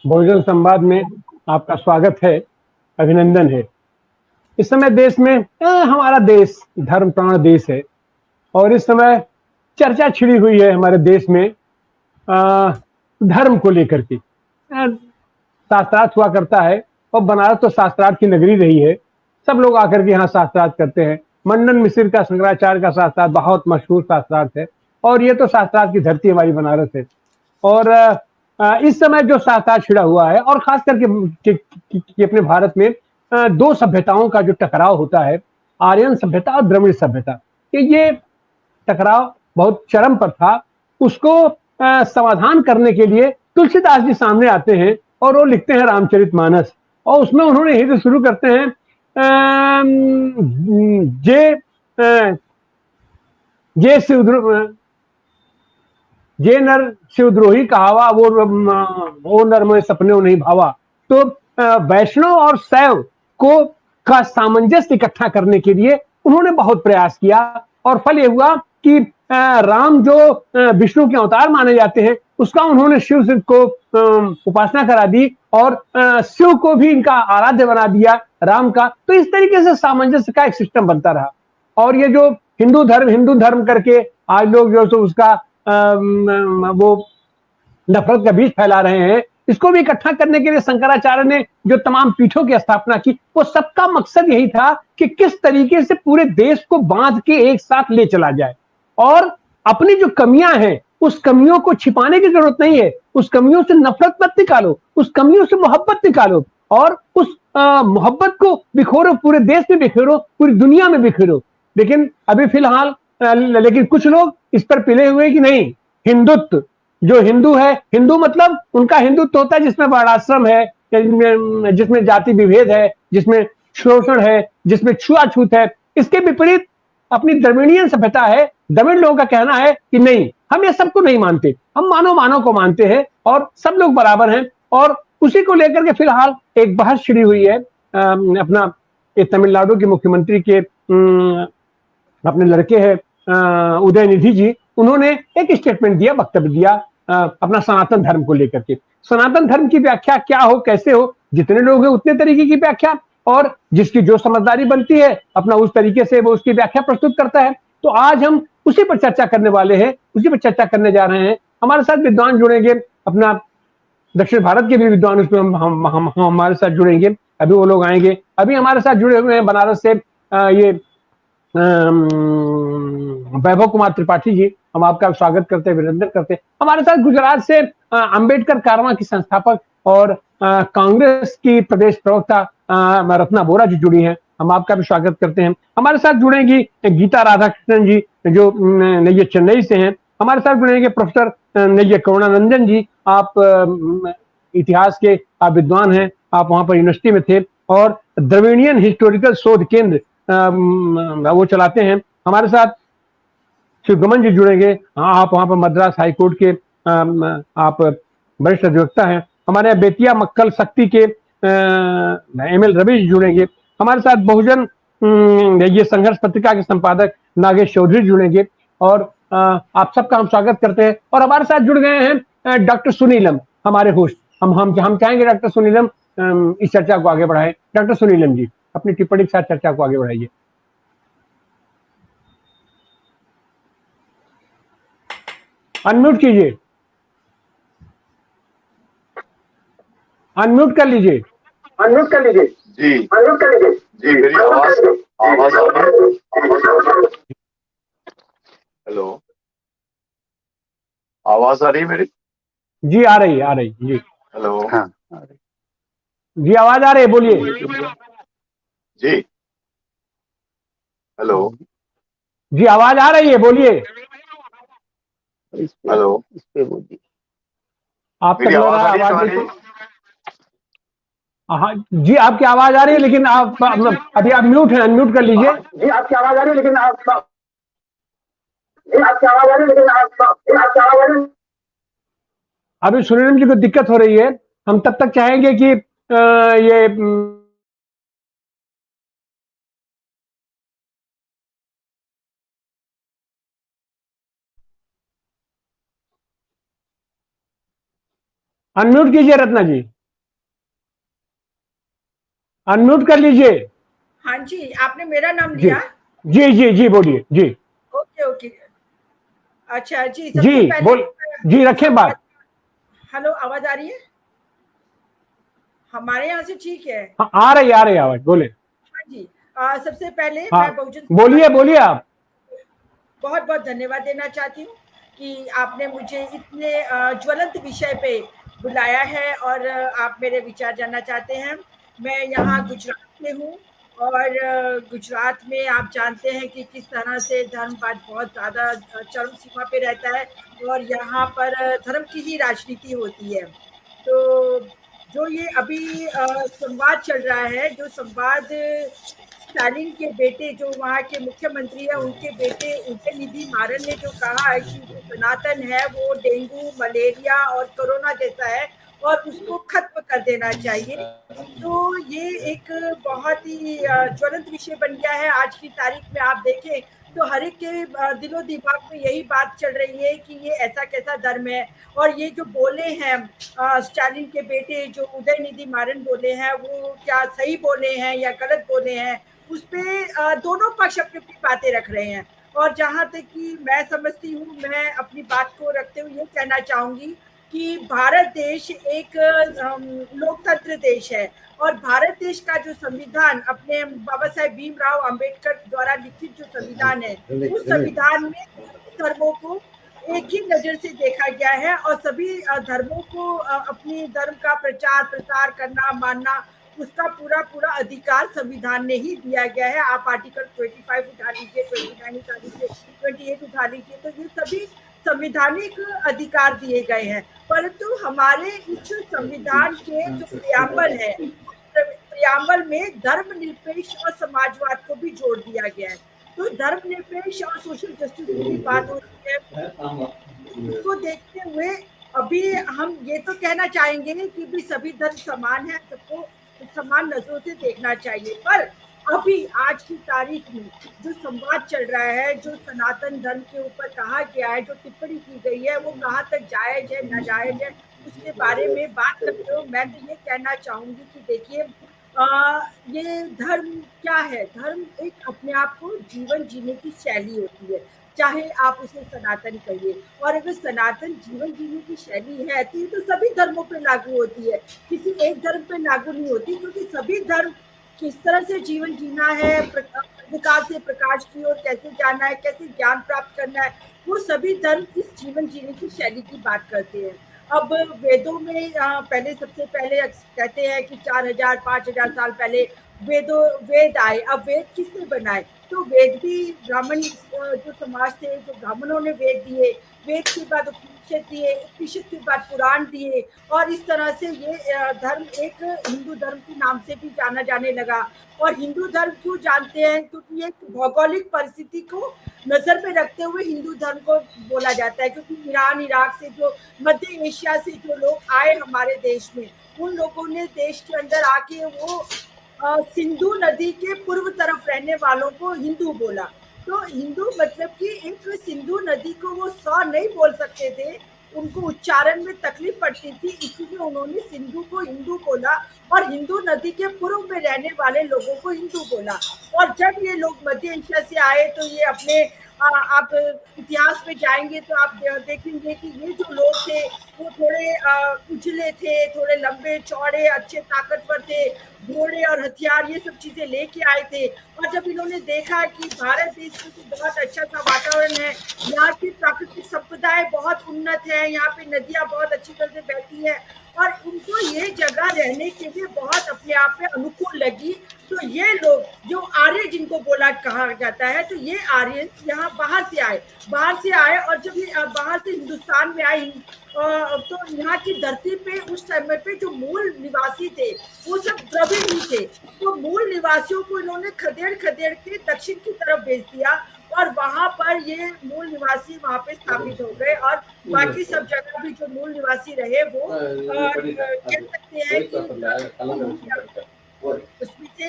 बहुजन संवाद में आपका स्वागत है, अभिनंदन है। इस समय देश में हमारा देश धर्म प्राण देश है और इस समय चर्चा छिड़ी हुई है हमारे देश में धर्म को लेकर के। शास्त्रार्थ हुआ करता है और बनारस तो शास्त्रार्थ की नगरी रही है। सब लोग आकर के यहाँ शास्त्रार्थ करते हैं। मंडन मिश्र का शंकराचार्य का शास्त्रार्थ बहुत मशहूर शास्त्रार्थ है और ये तो शास्त्रार्थ की धरती हमारी बनारस है। और इस समय जो शास्त्रार्थ छिड़ा हुआ है और खास करके कि अपने भारत में दो सभ्यताओं का जो टकराव होता है, आर्यन सभ्यता और द्रविड़ सभ्यता, ये टकराव बहुत चरम पर था। उसको समाधान करने के लिए तुलसीदास जी सामने आते हैं और वो लिखते हैं रामचरितमानस और उसमें उन्होंने यही तो शुरू करते हैं जे जे नर शिवद्रोही कहावा वो नर में सपने नहीं भावा। तो वैष्णव और शैव को का सामंजस्य इकट्ठा करने के लिए उन्होंने बहुत प्रयास किया और फल ये हुआ कि राम जो विष्णु के अवतार माने जाते हैं उसका उन्होंने शिव को उपासना करा दी और शिव को भी इनका आराध्य बना दिया राम का। तो इस तरीके से सामंजस्य का एक सिस्टम बनता रहा और ये जो हिंदू धर्म करके आज लोग जो तो उसका वो नफरत का बीज फैला रहे हैं, इसको भी इकट्ठा करने के लिए शंकराचार्य ने जो तमाम पीठों की स्थापना की, वो सबका मकसद यही था कि किस तरीके से पूरे देश को बांध के एक साथ ले चला जाए और अपनी जो कमियां हैं उस कमियों को छिपाने की जरूरत नहीं है। उस कमियों से नफरत मत निकालो, उस कमियों से मोहब्बत निकालो और उस मोहब्बत को बिखोरो, पूरे देश में बिखेरो, पूरी दुनिया में बिखेरो। लेकिन अभी फिलहाल लेकिन कुछ लोग इस पर पिले हुए कि नहीं, हिंदुत्व, जो हिंदू है, हिंदू मतलब उनका हिंदुत्व होता है जिसमें वर्णाश्रम है, जिसमें जाति विभेद है, जिसमें शोषण है, जिसमें छुआछूत है। इसके विपरीत अपनी द्रविड़ीय सभ्यता है। द्रविड़ लोगों का कहना है कि नहीं, हम ये सबको नहीं मानते, हम मानव को मानते हैं और सब लोग बराबर हैं। और उसी को लेकर के फिलहाल एक बहस छिड़ी हुई है। अपना तमिलनाडु के मुख्यमंत्री के अपने लड़के हैं उदयनिधि जी, उन्होंने एक स्टेटमेंट दिया, वक्तव्य दिया अपना सनातन धर्म को लेकर के। सनातन धर्म की व्याख्या क्या हो, कैसे हो, जितने लोग हैं उतने तरीके की व्याख्या और जिसकी जो समझदारी बनती है अपना उस तरीके से वो उसकी व्याख्या प्रस्तुत करता है। तो आज हम उसी पर चर्चा करने वाले हैं, उसी पर चर्चा करने जा रहे हैं। हमारे साथ विद्वान जुड़ेंगे, अपना दक्षिण भारत के भी विद्वान उसमें हम हमारे साथ जुड़ेंगे। अभी वो लोग आएंगे। अभी हमारे साथ जुड़े हुए हैं बनारस से ये वैभव कुमार त्रिपाठी जी, हम आपका स्वागत करते हैं, अभिनंदन करते हैं। हमारे साथ गुजरात से अंबेडकर कारवां की संस्थापक और कांग्रेस की प्रदेश प्रवक्ता रत्ना बोरा जी जुड़ी हैं, हम आपका भी स्वागत करते हैं। हमारे साथ जुड़ेंगी गीता राधाकृष्णन जी जो ये चेन्नई से हैं। हमारे साथ जुड़ेंगे प्रोफेसर ये करुणानंदन जी, आप इतिहास के आप विद्वान हैं, आप वहां पर यूनिवर्सिटी में थे और द्रविड़ियन हिस्टोरिकल शोध केंद्र वो चलाते हैं। हमारे साथ शिवगमन जी जुड़ेंगे, हाँ आप वहां पर मद्रास हाईकोर्ट के आप वरिष्ठ अधिवक्ता हैं। हमारे यहाँ बेतिया मक्कल शक्ति के एमएल रवि जी जुड़ेंगे। हमारे साथ बहुजन ये संघर्ष पत्रिका के संपादक नागेश चौधरी जुड़ेंगे और आप सबका हम स्वागत करते हैं। और हमारे साथ जुड़ गए हैं डॉक्टर सुनीलम, हमारे होस्ट। हम चाहेंगे डॉक्टर सुनीलम इस चर्चा को आगे बढ़ाएं। डॉक्टर सुनीलम जी अपनी टिप्पणी के साथ चर्चा को आगे बढ़ाइए। अनम्यूट कीजिए, अनम्यूट कर लीजिए, अनम्यूट कर लीजिए जी, अनम्यूट कर लीजिए जी। मेरी आवाज आवाज आ रही है? हेलो, आवाज आ रही है मेरी? जी आ रही जी। हेलो, हाँ जी आवाज आ रही है, बोलिए जी। हेलो जी, आवाज आ रही है, बोलिए। हेलो, इस पे बोलिए। आप तक लग रहा है आवाज नहीं। हाँ जी, आपकी आवाज आ रही है लेकिन आप अभी आप म्यूट है, अनम्यूट कर लीजिए। जी आपकी आवाज आ रही है लेकिन आप आपकी आवाज आ रही है लेकिन आपकी आवाज आ रही है। अभी सुनील जी को दिक्कत हो रही है। हम तब तक चाहेंगे कि ये अनम्यूट कीजिए रत्ना जी, अनम्यूट कर लीजिए। हाँ जी, आपने मेरा नाम जी लिया। जी जी जी बोलिए जी। Okay okay. अच्छा जी, जी सबसे पहले बोल, जी रखें संवाद। बात। हेलो, आवाज आ रही है? हमारे यहाँ से ठीक है। हाँ, आ रही आवाज, बोले। हाँ जी। सबसे पहले हाँ मैं बहुजन बोलिए समाज बोलिए आप। बहुत बहुत धन्यवाद देना चाहती हूँ कि आपने मुझे इतने ज्वलंत विषय पे बुलाया है और आप मेरे विचार जानना चाहते हैं। मैं यहाँ गुजरात में हूँ और गुजरात में आप जानते हैं कि किस तरह से धर्मवाद बहुत ज़्यादा चरम सीमा पे रहता है और यहाँ पर धर्म की ही राजनीति होती है। तो जो ये अभी संवाद चल रहा है, जो संवाद स्टालिन के बेटे जो वहाँ के मुख्यमंत्री है उनके बेटे उदयनिधि मारन ने जो कहा है कि जो सनातन है वो डेंगू, मलेरिया और कोरोना जैसा है और उसको खत्म कर देना चाहिए। तो ये एक बहुत ही ज्वलंत विषय बन गया है आज की तारीख में। आप देखें तो हर एक के दिलो दिमाग में यही बात चल रही है कि ये ऐसा कैसा धर्म है। और ये जो बोले हैं स्टालिन के बेटे जो उदयनिधि मारन बोले हैं वो क्या सही बोले हैं या गलत बोले हैं, उस पे दोनों पक्ष अपनी अपनी बातें रख रहे हैं। और जहां तक कि मैं समझती हूँ, मैं अपनी बात को रखते हुए ये कहना चाहूंगी कि भारत देश एक लोकतंत्र देश है और भारत देश का जो संविधान अपने बाबा साहेब भीमराव अंबेडकर द्वारा लिखित जो संविधान है, उस संविधान में सभी धर्मों को एक ही नजर से देखा गया है और सभी धर्मों को अपनी धर्म का प्रचार प्रसार करना मानना उसका पूरा पूरा अधिकार संविधान ने ही दिया गया है। आप आर्टिकल 25 उठा लीजिए, 29 उठा लीजिए, 28 उठा लीजिए, तो ये सभी संविधानिक अधिकार दिए गए हैं। परंतु हमारे इस संविधान के जो प्रियाम्बल है, प्रियाम्बल में धर्मनिरपेक्ष और समाजवाद को भी जोड़ दिया गया है। तो धर्मनिरपेक्ष और सोशल जस्टिस की भी बात होती है। इसको देखते हुए अभी हम ये तो कहना चाहेंगे कि भी सभी धर्म समान है, सबको समान नजरों से देखना चाहिए। पर अभी आज की तारीख में जो संवाद चल रहा है, जो सनातन धर्म के ऊपर कहा गया है, जो टिप्पणी की गई है, वो कहाँ तक जायज है नाजायज है, उसके बारे में बात करते हो मैं तो ये कहना चाहूंगी कि देखिए ये धर्म क्या है? धर्म एक अपने आप को जीवन जीने की शैली होती है, चाहे आप उसे सनातन कहिए। और अगर सनातन जीवन जीने की शैली है तो ये तो सभी धर्मों पे लागू होती है, किसी एक धर्म पे लागू नहीं होती, क्योंकि सभी धर्म किस तरह से जीवन जीना है, अंधकार से प्रकाश की ओर कैसे जाना है, कैसे ज्ञान प्राप्त करना है, वो सभी धर्म इस जीवन जीने की शैली की बात करते हैं। अब वेदों में पहले सबसे पहले कहते हैं कि 4000 5000 साल पहले वेद आए। अब वेद किसने बनाए? तो वेद भी ब्राह्मण जो समाज थे, जो ब्राह्मणों ने वेद दिए, वेद के बाद उपनिषद दिए, उपनिषद के बाद पुराण दिए और इस तरह से ये धर्म एक हिंदू धर्म के नाम से भी जाना जाने लगा। और हिंदू धर्म क्यों जानते हैं? क्योंकि एक भौगोलिक परिस्थिति को नजर में रखते हुए हिंदू धर्म को बोला जाता है, क्योंकि ईरान इराक से जो मध्य एशिया से जो लोग आए हमारे देश में, उन लोगों ने देश के अंदर आके वो सिंधु नदी के पूर्व तरफ रहने वालों को हिंदू बोला। तो हिंदू मतलब कि एक सिंधु नदी को वो स नहीं बोल सकते थे, उनको उच्चारण में तकलीफ पड़ती थी, इसीलिए उन्होंने सिंधु को हिंदू बोला और हिंदू नदी के पूर्व में रहने वाले लोगों को हिंदू बोला। और जब ये लोग मध्य एशिया से आए तो ये अपने आप इतिहास में जाएंगे तो आप देखेंगे कि ये जो लोग थे वो थोड़े उजले थे, थोड़े लंबे चौड़े अच्छे ताकतवर थे, घोड़े और हथियार ये सब चीजें लेके आए थे। और जब इन्होंने देखा कि भारत देश में तो बहुत अच्छा सा वातावरण है, यहाँ की प्राकृतिक संपदाएं बहुत उन्नत है, यहाँ पे नदियां बहुत अच्छी तरह से बहती है और उनको ये जगह रहने के लिए बहुत अपने आप में अनुकूल लगी। तो ये लोग जो आर्य जिनको बोला कहा जाता है, तो ये आर्य यहाँ बाहर से आए, बाहर से आए और जब ये बाहर से हिंदुस्तान में आए तो यहाँ की धरती पे उस समय पे जो मूल निवासी थे वो सब द्रविड़ ही थे। तो मूल निवासियों को इन्होंने खदेड़ खदेड़ के दक्षिण की तरफ भेज दिया और वहां पर ये मूल निवासी वहां पे स्थापित हो गए और बाकी सब जगह भी जो मूल निवासी रहे वो कह सकते हैं कि उसमें से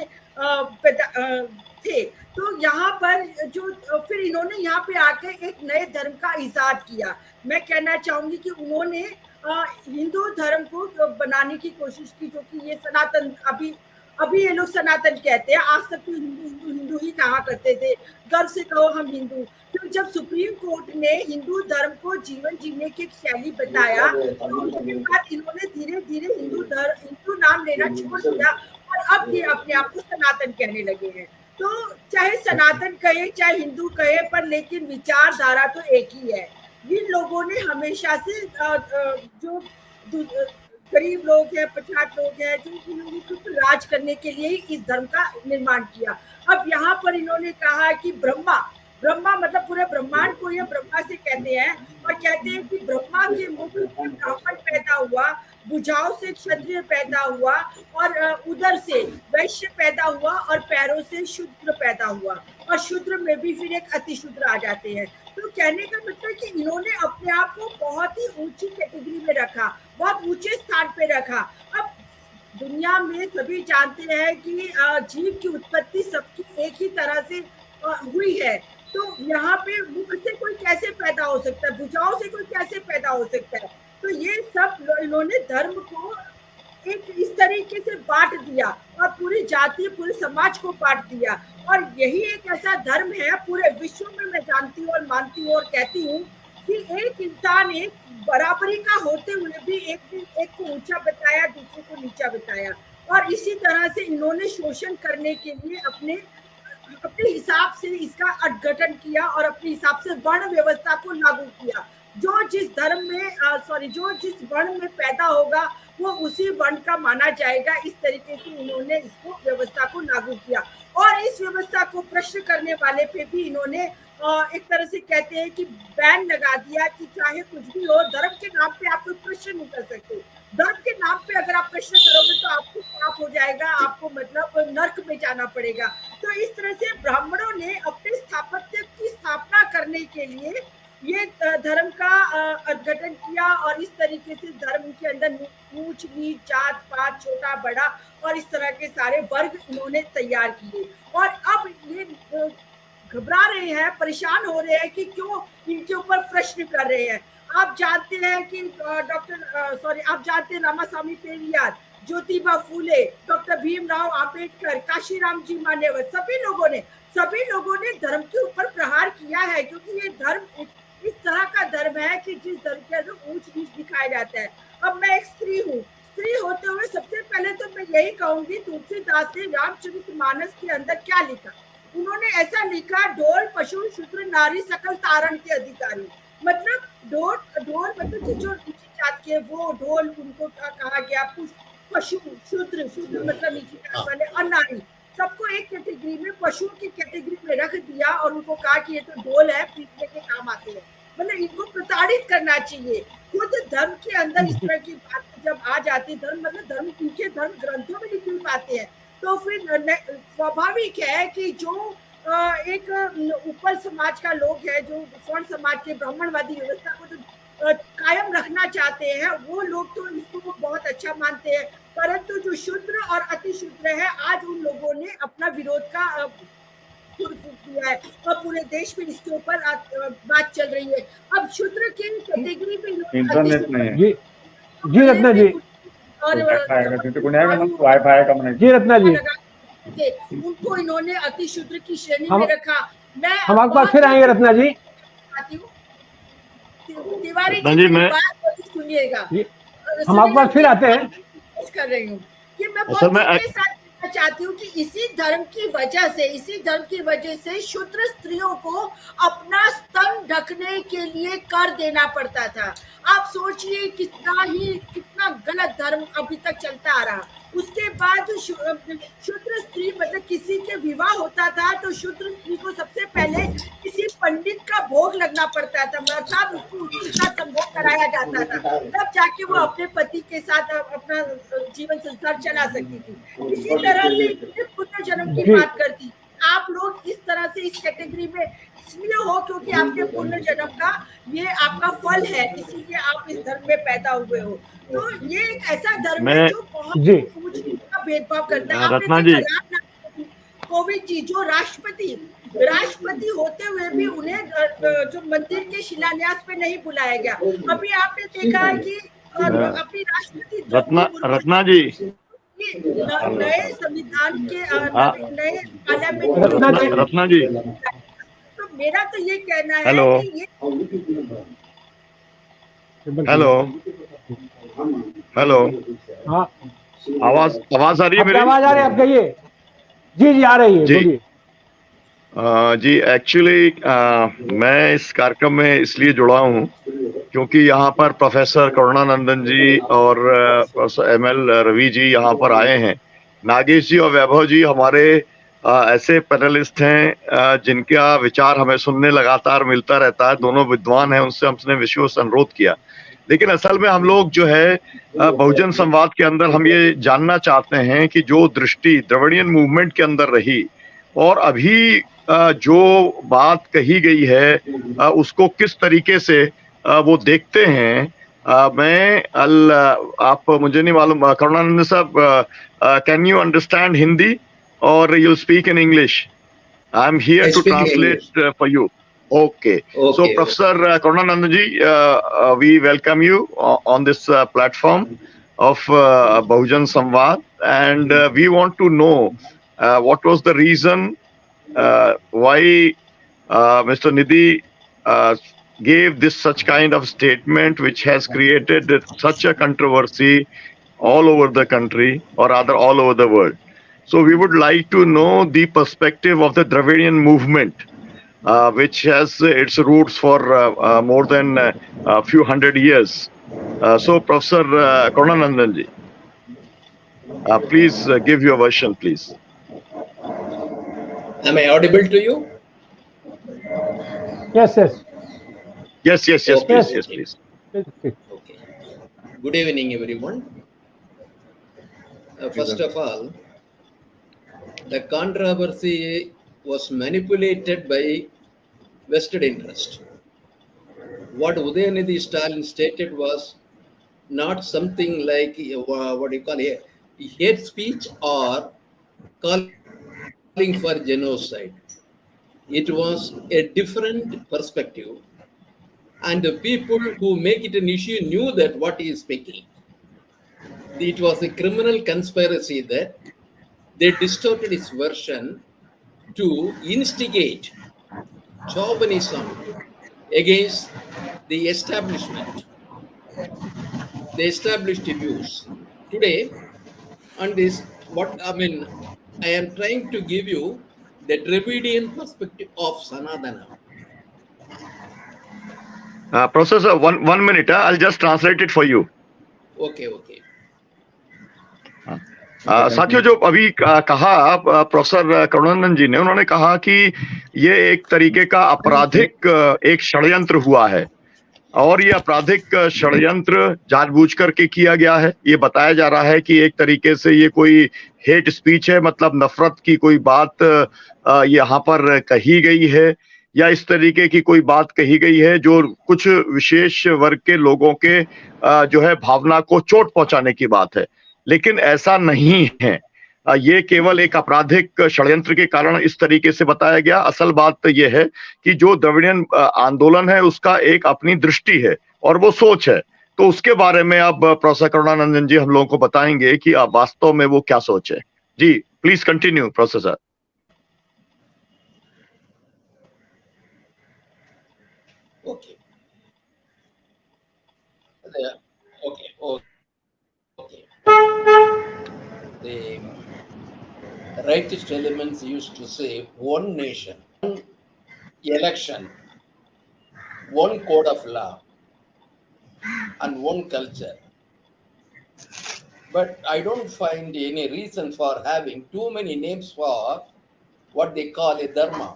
थे। तो यहाँ पर जो फिर इन्होंने यहाँ पे आके एक नए धर्म का इजाद किया। मैं कहना चाहूंगी कि उन्होंने हिंदू धर्म को बनाने की कोशिश की, जो कि ये सनातन, अभी अभी ये लोग सनातन कहते हैं, आज तक तो हिंदू हिंदू हिंदू ही कहा करते थे, गर्व से कहो हम हिंदू। फिर जब सुप्रीम कोर्ट ने हिंदू धर्म को जीवन जीने की एक शैली बताया, तो उसके बाद इन्होंने धीरे धीरे हिंदू नाम लेना छोड़ दिया, और अब ये अपने आप को सनातन कहने लगे हैं। तो चाहे सनातन कहे चाहे हिंदू कहे, पर लेकिन विचारधारा तो एक ही है। जिन लोगों ने हमेशा से जो गरीब लोग हैं, पछात लोग हैं, जो इन्होंने कुछ राज करने के लिए ही इस धर्म का निर्माण किया। अब यहाँ पर इन्होंने कहा कि ब्रह्मा, ब्रह्मा मतलब पूरे ब्रह्मांड को ये ब्रह्मा से कहते हैं, और कहते हैं कि ब्रह्मा के मुख से ब्राह्मण पैदा हुआ, भुजाओं से क्षत्रिय पैदा हुआ, और उदर से वैश्य पैदा हुआ, और पैरों से शूद्र पैदा हुआ, और शूद्र में भी फिर एक अति शूद्र आ जाते हैं। तो कहने का मतलब कि इन्होंने अपने आप को बहुत ही ऊंची कैटेगरी में रखा, बहुत ऊंचे स्थान पे रखा। अब दुनिया में सभी जानते हैं कि जीव की उत्पत्ति सबकी एक ही तरह से हुई है। तो यहाँ पे मुख से कोई कैसे पैदा हो सकता है, भुजाओं से कोई कैसे पैदा हो सकता है। तो ये सब इन्होंने धर्म को एक इस तरीके से बांट दिया, और पूरी जाति पूरे समाज को बांट दिया। और यही एक ऐसा धर्म है पूरे विश्व में, मैं जानती हूँ और मानती हूँ और कहती हूँ कि एक इंसान एक बराबरी का होते हुए भी एक को ऊंचा बताया, दूसरे को नीचा बताया। और इसी तरह से इन्होंने शोषण करने के लिए अपने अपने हिसाब से इसका अपघटन किया, और अपने हिसाब से वर्ण व्यवस्था को लागू किया। जो जिस धर्म में जो जिस वर्ण में पैदा होगा वो उसी वर्ण का माना जाएगा। इस तरीके से इन्होंने इसको व्यवस्था को लागू किया, और इस व्यवस्था को प्रश्न करने वाले पे भी इन्होंने एक तरह से कहते हैं कि बैन लगा दिया, कि चाहे कुछ भी हो, धर्म के नाम पे आप कोई प्रश्न नहीं कर सकते। धर्म के नाम पे अगर आप प्रश्न करोगे तो आपको पाप हो जाएगा, आपको मतलब नर्क में जाना पड़ेगा। तो इस तरह से ब्राह्मणों ने अपने स्थापत्य की स्थापना करने के लिए ये धर्म का अपघटन किया, और इस तरीके से धर्म के अंदर ऊंच नीच, जात पात, छोटा बड़ा, और इस तरह के सारे वर्ग इन्होंने तैयार किए। और अब ये घबरा रहे हैं, परेशान हो रहे हैं कि क्यों इनके ऊपर प्रश्न कर रहे हैं। आप जानते हैं कि आप जानते हैं रामास्वामी पेरियार, ज्योतिबा फूले, डॉक्टर भीमराव अंबेडकर, काशीराम जी मानेवर, सभी लोगों ने धर्म के ऊपर प्रहार किया है, क्योंकि ये धर्म इस तरह का धर्म है कि जिस धर्म के अंदर ऊंच नीच दिखाया जाता है। अब मैं एक स्त्री हूँ, स्त्री होते हुए सबसे पहले तो मैं यही कहूंगी, तुलसीदास ने रामचरितमानस के अंदर क्या लिखा? उन्होंने ऐसा लिखा, ढोल पशु शूद्र नारी सकल तारण के अधिकारी। मतलब ढोल मतलब जो नीची जात के, वो ढोल उनको कहा गया, पशु शूद्र मतलब नीची जात वाले, और नारी सबको एक कैटेगरी में, पशुओं की कैटेगरी में रख दिया, और उनको कहा कि ये तो ढोल है, पीटने के काम आते हैं। मतलब इनको प्रताड़ित करना चाहिए। खुद धर्म के अंदर इस तरह की बात जब आ जाती, धर्म मतलब धर्म, इनके धर्म ग्रंथों में लिखी हुई बातें हैं, तो फिर स्वाभाविक है कि जो एक ऊपर समाज का लोग है, जो स्वर्ण समाज के ब्राह्मणवादी व्यवस्था को जो कायम रखना चाहते हैं, वो लोग तो इसको बहुत अच्छा मानते हैं। परंतु जो शूद्र और अति शूद्र है, आज उन लोगों ने अपना विरोध का किया है, और पूरे देश में इसके ऊपर बात चल रही है। अब शूद्र की कैटेगरी में इंटरनेट में जी रत्ना जी, और वाईफाई का मैंने जी रत्ना जी, उनको इन्होंने अति शूद्र की श्रेणी में रखा। मैं हम आपके पास फिर आएंगे रत्ना जी। तिवारी जी मेरी बात सुनिएगा, हम आपके पास फिर आते हैं। कर रही हूँ कि मैं बहुत के साथ कहना चाहती हूँ कि इसी धर्म की वजह से शूद्र स्त्रियों को अपना स्तन ढकने के लिए कर देना पड़ता था। आप सोचिए कितना गलत धर्म अभी तक चलता आ रहा। उसके बाद शूद्र स्त्री मतलब किसी के विवाह होता था तो शूद्र स्त्री को सबसे पहले किसी पंडित का भोग लगना पड़ता था, मतलब उसको उसके साथ संभोग कराया जाता था, तब जाके वो अपने पति के साथ अपना जीवन संसार चला सकती थी। इसी तरह से पुनर्जन्म की बात करती, आप लोग इस तरह से इस कैटेगरी में इसलिए हो क्योंकि आपके पुनर्जन्म का ये आपका फल है, इसीलिए आप इस धर्म में पैदा हुए हो। तो ये एक ऐसा धर्म है जो बहुत भेदभाव करता है। आपने कोविंद जी जो राष्ट्रपति होते हुए भी उन्हें जो मंदिर के शिलान्यास पे नहीं बुलाया गया। अभी आपने देखा है कि और अपनी राष्ट्रपति रत्ना द्रौपदी मुर्मू रत्ना जी, ये नए संविधान के हाँ, नए पार्लियामेंट रत्ना जी। रत्ना जी, तो मेरा तो ये कहना है हेलो कि ये हेलो हेलो, हाँ, आवाज आवाज आ रही है आपकी मेरी? आवाज आ रही है, आप कहिए। जी जी, आ रही है, जी बोलिए। जी, एक्चुअली मैं इस कार्यक्रम में इसलिए जुड़ा हूँ क्योंकि यहाँ पर प्रोफेसर करुणानंदन जी और प्रोफेसर ML रवि जी यहाँ पर आए हैं। नागेश जी और वैभव जी हमारे ऐसे पैनलिस्ट हैं जिनका विचार हमें सुनने लगातार मिलता रहता है। दोनों विद्वान हैं, उनसे हमने विशेष अनुरोध किया। लेकिन असल में हम लोग जो है बहुजन संवाद के अंदर हम ये जानना चाहते हैं कि जो दृष्टि द्रविडियन मूवमेंट के अंदर रही और अभी जो बात कही गई है उसको किस तरीके से वो देखते हैं। मैं आप मुझे नहीं मालूम, करुणानंद साहब, कैन यू अंडरस्टैंड हिंदी और you speak in English? I am here I to speak in translate English. for you. Okay. So, Okay, Professor okay. Karunanand ji, we welcome you on this platform of Bahujan Samvad, and we want to know what was the reason why Mr. Nidhi gave this such kind of statement, which has created such a controversy all over the country, or rather all over the world. So we would like to know the perspective of the Dravidian movement, which has its roots for more than a few hundred years. So, Professor Karunanandan ji, please give your version, please. Am I audible to you? Yes yes Yes, yes, yes, Okay, please, yes yes, okay, please. okay. Good evening, everyone. First of all, the controversy was manipulated by vested interest. What Udayanidhi Stalin stated was not something like what do you call it, hate speech or calling for genocide. It was a different perspective, and the people who make it an issue knew that what he is speaking. It was a criminal conspiracy that they distorted his version to instigate chauvinism against the establishment, the established views. Today, on this, what I mean, I am trying to give you the Dravidian perspective of Sanatana. Professor, one minute. I'll just translate it for you. Okay, okay. साथियों, जो अभी कहा professor Karunanandan जी ने, उन्होंने कहा कि ये एक तरीके का आपराधिक एक षड्यंत्र हुआ है और ये आपराधिक षड्यंत्र जानबूझ करके किया गया है। ये बताया जा रहा है कि एक तरीके से ये कोई हेट स्पीच है, मतलब नफरत की कोई बात यहाँ पर कही गई है, या इस तरीके की कोई बात कही गई है जो कुछ विशेष वर्ग के लोगों के जो है भावना को चोट पहुंचाने की बात है। लेकिन ऐसा नहीं है। ये केवल एक आपराधिक षड्यंत्र के कारण इस तरीके से बताया गया। असल बात तो ये है कि जो द्रविडियन आंदोलन है उसका एक अपनी दृष्टि है और वो सोच है। तो उसके बारे में अब प्रोफेसर करुणानंदन जी हम लोगों को बताएंगे कि अब वास्तव में वो क्या सोच है। जी, please continue professor. Okay. Okay. Okay. The rightist elements used to say one nation, one election, one code of law, and one culture. But I don't find any reason for having too many names for what they call a dharma.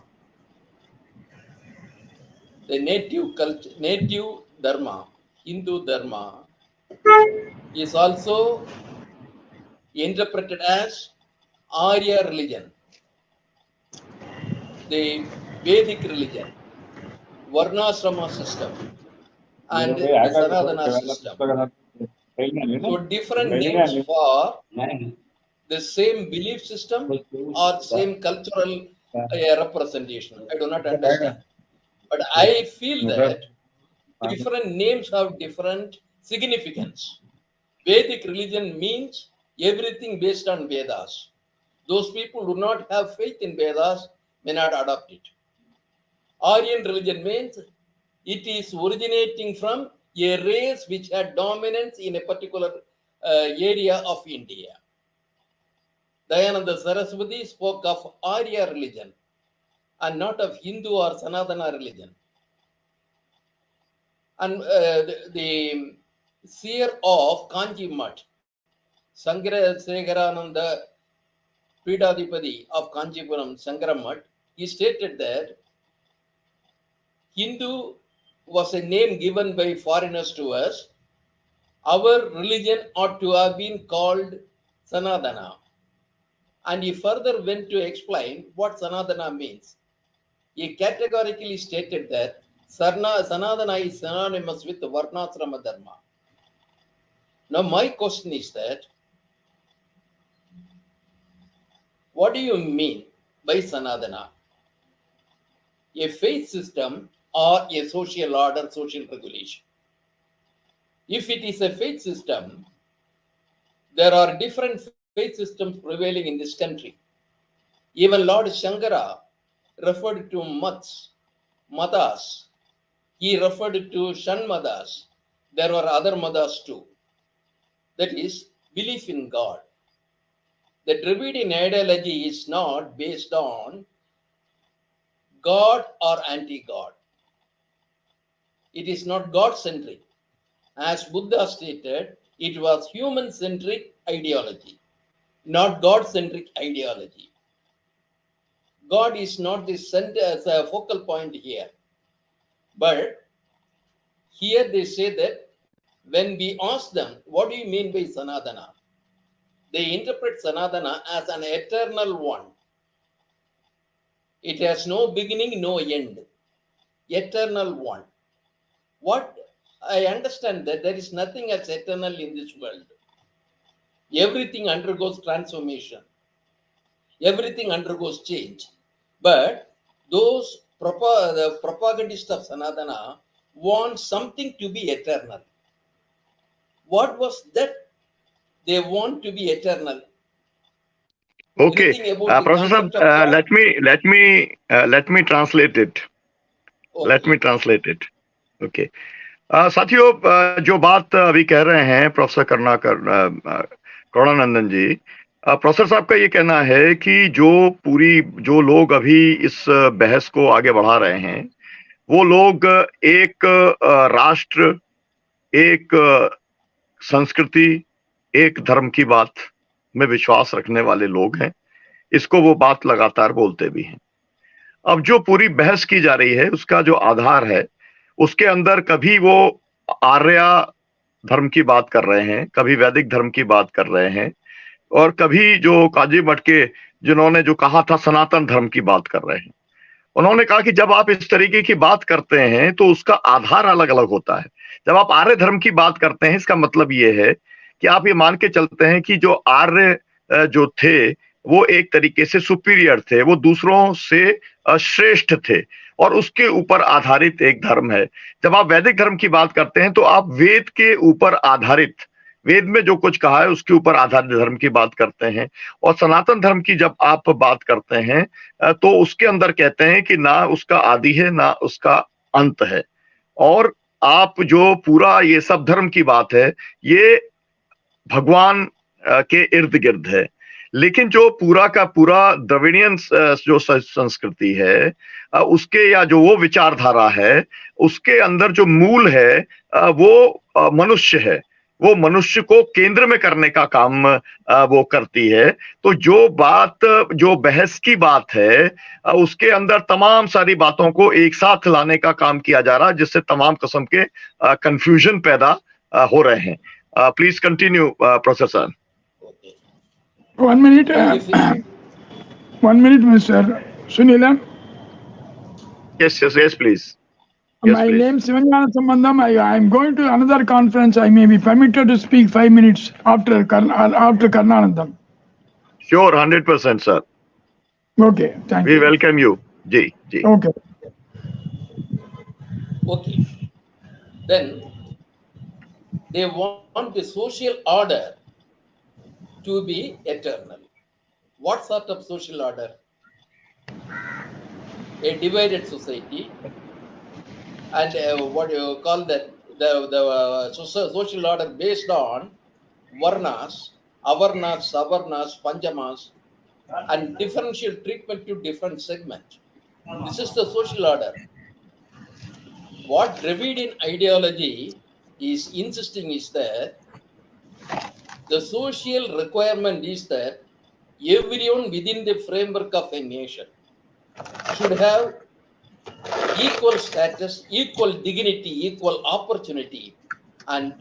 The native culture, native dharma, Hindu dharma, is also interpreted as Arya religion, the Vedic religion, Varnasrama system, and the Sanatana system. So different names for the same belief system or same cultural representation. I do not understand. But I feel that different names have different significance. Vedic religion means everything based on Vedas. Those people who do not have faith in Vedas may not adopt it. Aryan religion means it is originating from a race which had dominance in a particular area of India. Dayananda Saraswati spoke of Arya religion and not of Hindu or Sanatana religion. And the seer of Kanji Mutt, Sangrasegarananda Pidadipadi of Kanjipuram, Sangaramat, he stated that Hindu was a name given by foreigners to us. Our religion ought to have been called Sanatana. And he further went to explain what Sanatana means. He categorically stated that Sanatana is synonymous with Varnasrama Dharma. Now my question is that, what do you mean by Sanatana? A faith system or a social order, social regulation? If it is a faith system, there are different faith systems prevailing in this country. Even Lord Shankara referred to matas. He referred to Shanmadas. There were other madas too. That is, belief in God. The Dravidian ideology is not based on God or anti-God. It is not God-centric. As Buddha stated, it was human-centric ideology, not God-centric ideology. God is not the center as a focal point here. But here they say that when we ask them, what do you mean by Sanatana? They interpret Sanatana as an eternal one. It has no beginning, no end. Eternal one. What I understand that there is nothing as eternal in this world. Everything undergoes transformation. Everything undergoes change. But those the propagandists of Sanatana want something to be eternal. What was that? They want to be eternal. Okay, Anything about the Professor, concept of God? let me translate it. Okay. Let me translate it. Okay. साथियों, जो बात अभी कह रहे हैं professor Karunanandan जी, professor साहब का ये कहना है कि जो लोग अभी इस बहस को आगे बढ़ा रहे हैं, वो लोग एक राष्ट्र, एक संस्कृति, एक धर्म की बात में विश्वास रखने वाले लोग हैं. इसको वो बात लगातार बोलते भी हैं. अब जो पूरी बहस की जा रही है, उसका जो आधार है, उसके अंदर कभी वो आर्य धर्म की बात कर रहे हैं, कभी वैदिक धर्म की बात कर रहे हैं, और कभी जो काजी मठ के जिन्होंने जो कहा था सनातन धर्म की बात कर रहे हैं. उन्होंने कहा कि जब आप इस तरीके की बात करते हैं तो उसका आधार अलग अलग होता है. जब आप आर्य धर्म की बात करते हैं, इसका मतलब ये है कि आप ये मान के चलते हैं कि जो आर्य जो थे वो एक तरीके से सुपीरियर थे, वो दूसरों से श्रेष्ठ थे, और उसके ऊपर आधारित एक धर्म है. जब आप वैदिक धर्म की बात करते हैं तो आप वेद के ऊपर आधारित, वेद में जो कुछ कहा है उसके ऊपर आधारित धर्म की बात करते हैं. और सनातन धर्म की जब आप बात करते हैं तो उसके अंदर कहते हैं कि ना उसका आदि है ना उसका अंत है. और आप जो पूरा ये सब धर्म की बात है ये भगवान के इर्द गिर्द है. लेकिन जो पूरा का पूरा द्रविडियन जो संस्कृति है, उसके या जो वो विचारधारा है, उसके अंदर जो मूल है वो मनुष्य है. वो मनुष्य को केंद्र में करने का काम वो करती है. तो जो बहस की बात है, उसके अंदर तमाम सारी बातों को एक साथ लाने का काम किया जा रहा है, जिससे तमाम किस्म के कंफ्यूजन पैदा हो रहे हैं. Please continue professor. 1 minute. 1 minute, Mr. Sunila. Yes, please. My name is Sivanyana Sambandam. I am going to another conference. I may be permitted to speak 5 minutes after Karnanandam. Sure, 100%, sir. Okay, thank you. We welcome you. Ji. Okay. Okay. Then they want the social order to be eternal. What sort of social order? A divided society, and what you call that, the social order based on varnas, avarnas, savarnas, panchamas, and differential treatment to different segments. This is the social order. What Dravidian ideology is insisting is that the social requirement is that everyone within the framework of a nation should have equal status, equal dignity, equal opportunity, and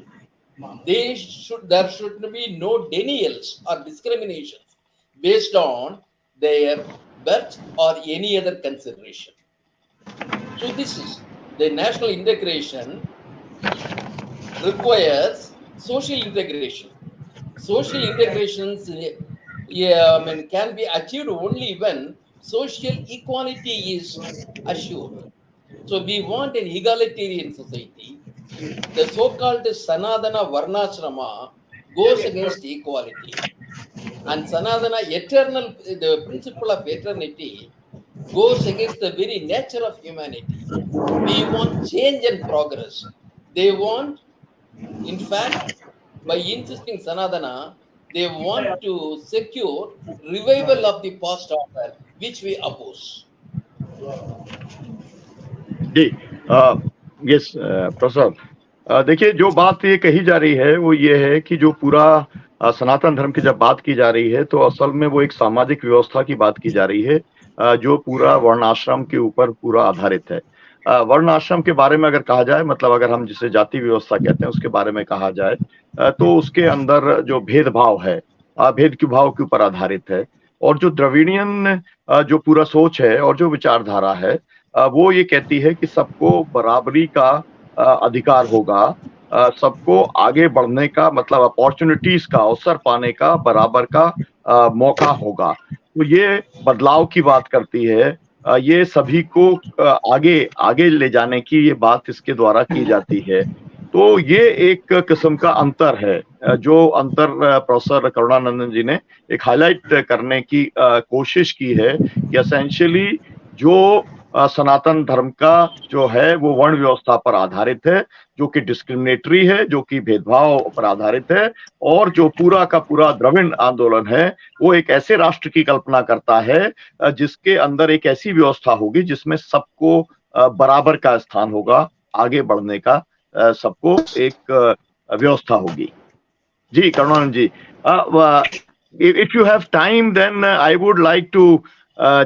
there should be no denials or discriminations based on their birth or any other consideration. So this is the national integration requires social integration. Social integrations can be achieved only when social equality is assured. So we want an egalitarian society. The so-called Sanadana Varnashrama goes against equality. And Sanadana eternal, the principle of eternity, goes against the very nature of humanity. We want change and progress. They want, in fact, by insisting Sanadana, they want to secure revival of the past order, which we oppose. जी yes professor, देखिए जो बात ये कही जा रही है वो ये है कि जो पूरा सनातन धर्म की जब बात की जा रही है तो असल में वो एक सामाजिक व्यवस्था की बात की जा रही है जो पूरा वर्णाश्रम के ऊपर पूरा आधारित है। वर्ण आश्रम के बारे में अगर कहा जाए, मतलब अगर हम जिसे जाति व्यवस्था कहते हैं उसके बारे में कहा जाए तो उसके अंदर जो भेदभाव है भेद के भाव के ऊपर आधारित है। और जो द्रविडियन जो पूरा सोच है और जो विचारधारा है वो ये कहती है कि सबको बराबरी का अधिकार होगा, सबको आगे बढ़ने का, मतलब अपॉर्चुनिटीज का, अवसर पाने का बराबर का मौका होगा। तो ये बदलाव की बात करती है, ये सभी को आगे आगे ले जाने की ये बात इसके द्वारा की जाती है। तो ये एक किस्म का अंतर है जो अंतर प्रोफेसर करुणानंदन जी ने एक हाईलाइट करने की कोशिश की है कि एसेंशियली जो सनातन धर्म का जो है वो वर्ण व्यवस्था पर आधारित है, जो कि डिस्क्रिमिनेटरी है, जो कि भेदभाव पर आधारित है, और जो पूरा का पूरा द्रविड़ आंदोलन है वो एक ऐसे राष्ट्र की कल्पना करता है जिसके अंदर एक ऐसी व्यवस्था होगी जिसमें सबको बराबर का स्थान होगा, आगे बढ़ने का सबको एक व्यवस्था होगी। जी करुणानंद जी, if you have time then I would like to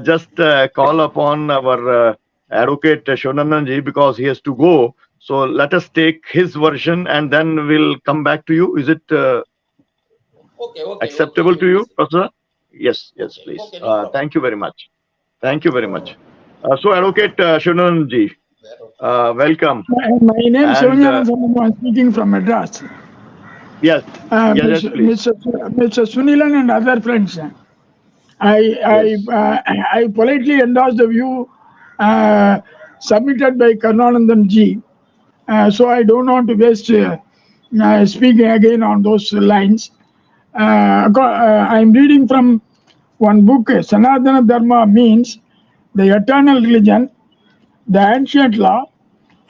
just call upon our advocate Shonandan ji because he has to go. So let us take his version and then we'll come back to you. Is it acceptable to you, Professor? Yes, please. Okay, no thank you very much. Thank you very much. So Advocate Shonandan ji, welcome. My name is Shivanyana. I'm speaking from Madras. Yes, yes, please. Mr. Sunilan and other friends, I politely endorse the view submitted by Karunanandan ji. So I don't want to waste speaking again on those lines. I'm reading from one book, Sanatana Dharma means the eternal religion, the ancient law,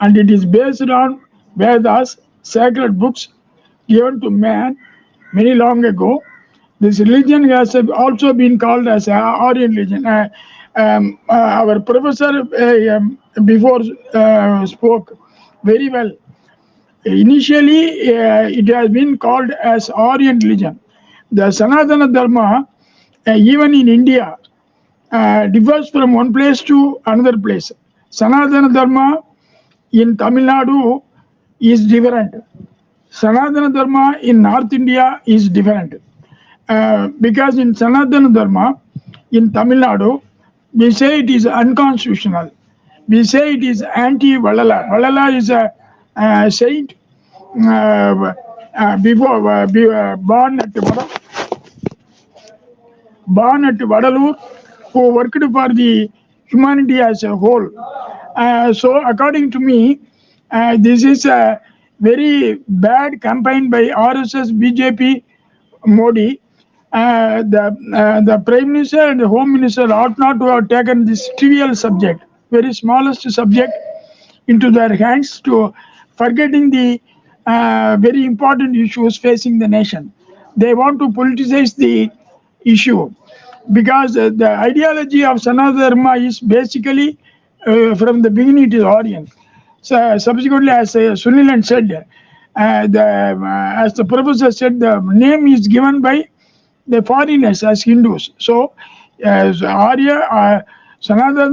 and it is based on Vedas, sacred books given to man many long ago. This religion has also been called as Aryan religion. Our professor before spoke very well. Initially, it has been called as Aryan religion. The Sanatana Dharma, even in India, differs from one place to another place. Sanatana Dharma in Tamil Nadu is different. Sanatana Dharma in North India is different. Because in Sanatana Dharma in Tamil Nadu, we say it is unconstitutional. We say it is anti-Valala. Valala is a saint born at Vadalur, who worked for the humanity as a whole. So according to me, this is very bad campaign by RSS, BJP, Modi. The Prime Minister and the Home Minister ought not to have taken this trivial subject, very smallest subject, into their hands, to forgetting the very important issues facing the nation. They want to politicize the issue because the ideology of Sanatana Dharma is basically from the beginning it is Aryan. So subsequently, as Sunilan said, as the professor said, the name is given by the foreigners as Hindus. So, as Sanatana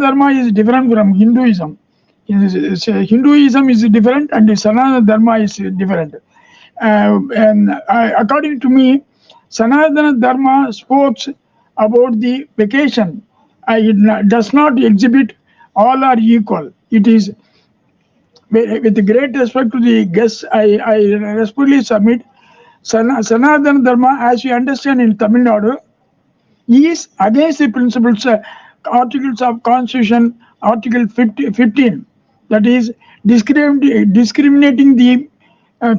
Dharma is different from Hinduism. Hinduism is different and Sanatana Dharma is different. And according to me, Sanatana Dharma spoke about the vacation. It does not exhibit all are equal. It is, with great respect to the guests, I respectfully submit Sanatana Dharma, as we understand in Tamil Nadu, is against the principles, articles of Constitution, Article 15, that is discriminating the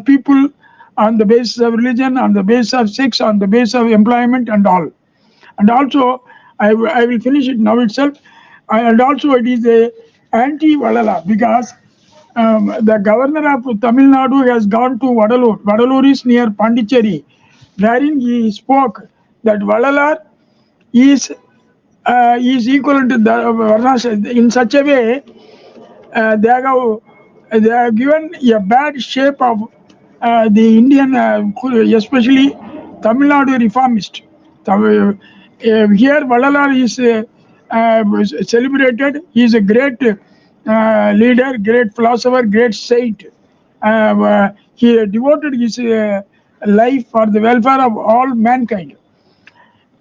people on the basis of religion, on the basis of sex, on the basis of employment and all. And also, I will finish it now itself. And also, it is a anti-Vadala because the governor of Tamil Nadu has gone to Vadalur. Vadalur is near Pondicherry, wherein he spoke that Vadalar is equivalent to the Varnas in such a way. They have given a bad shape of the Indian, especially Tamil Nadu reformist. Here, Vadalar is celebrated. He is a great leader, great philosopher, great saint. He devoted his life for the welfare of all mankind.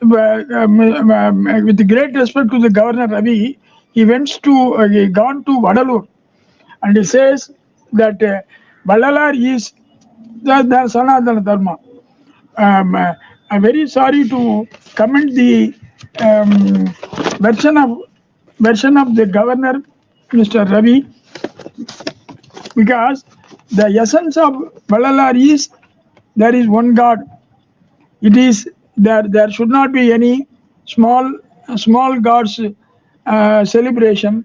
With great respect to the governor Ravi, he gone to Vadalur, and he says that Vadalar is the Sanatana Dharma. I'm very sorry to comment the version of the governor, Mr. Ravi, because the essence of Vadalar is there is one God. It is there should not be any small gods celebration.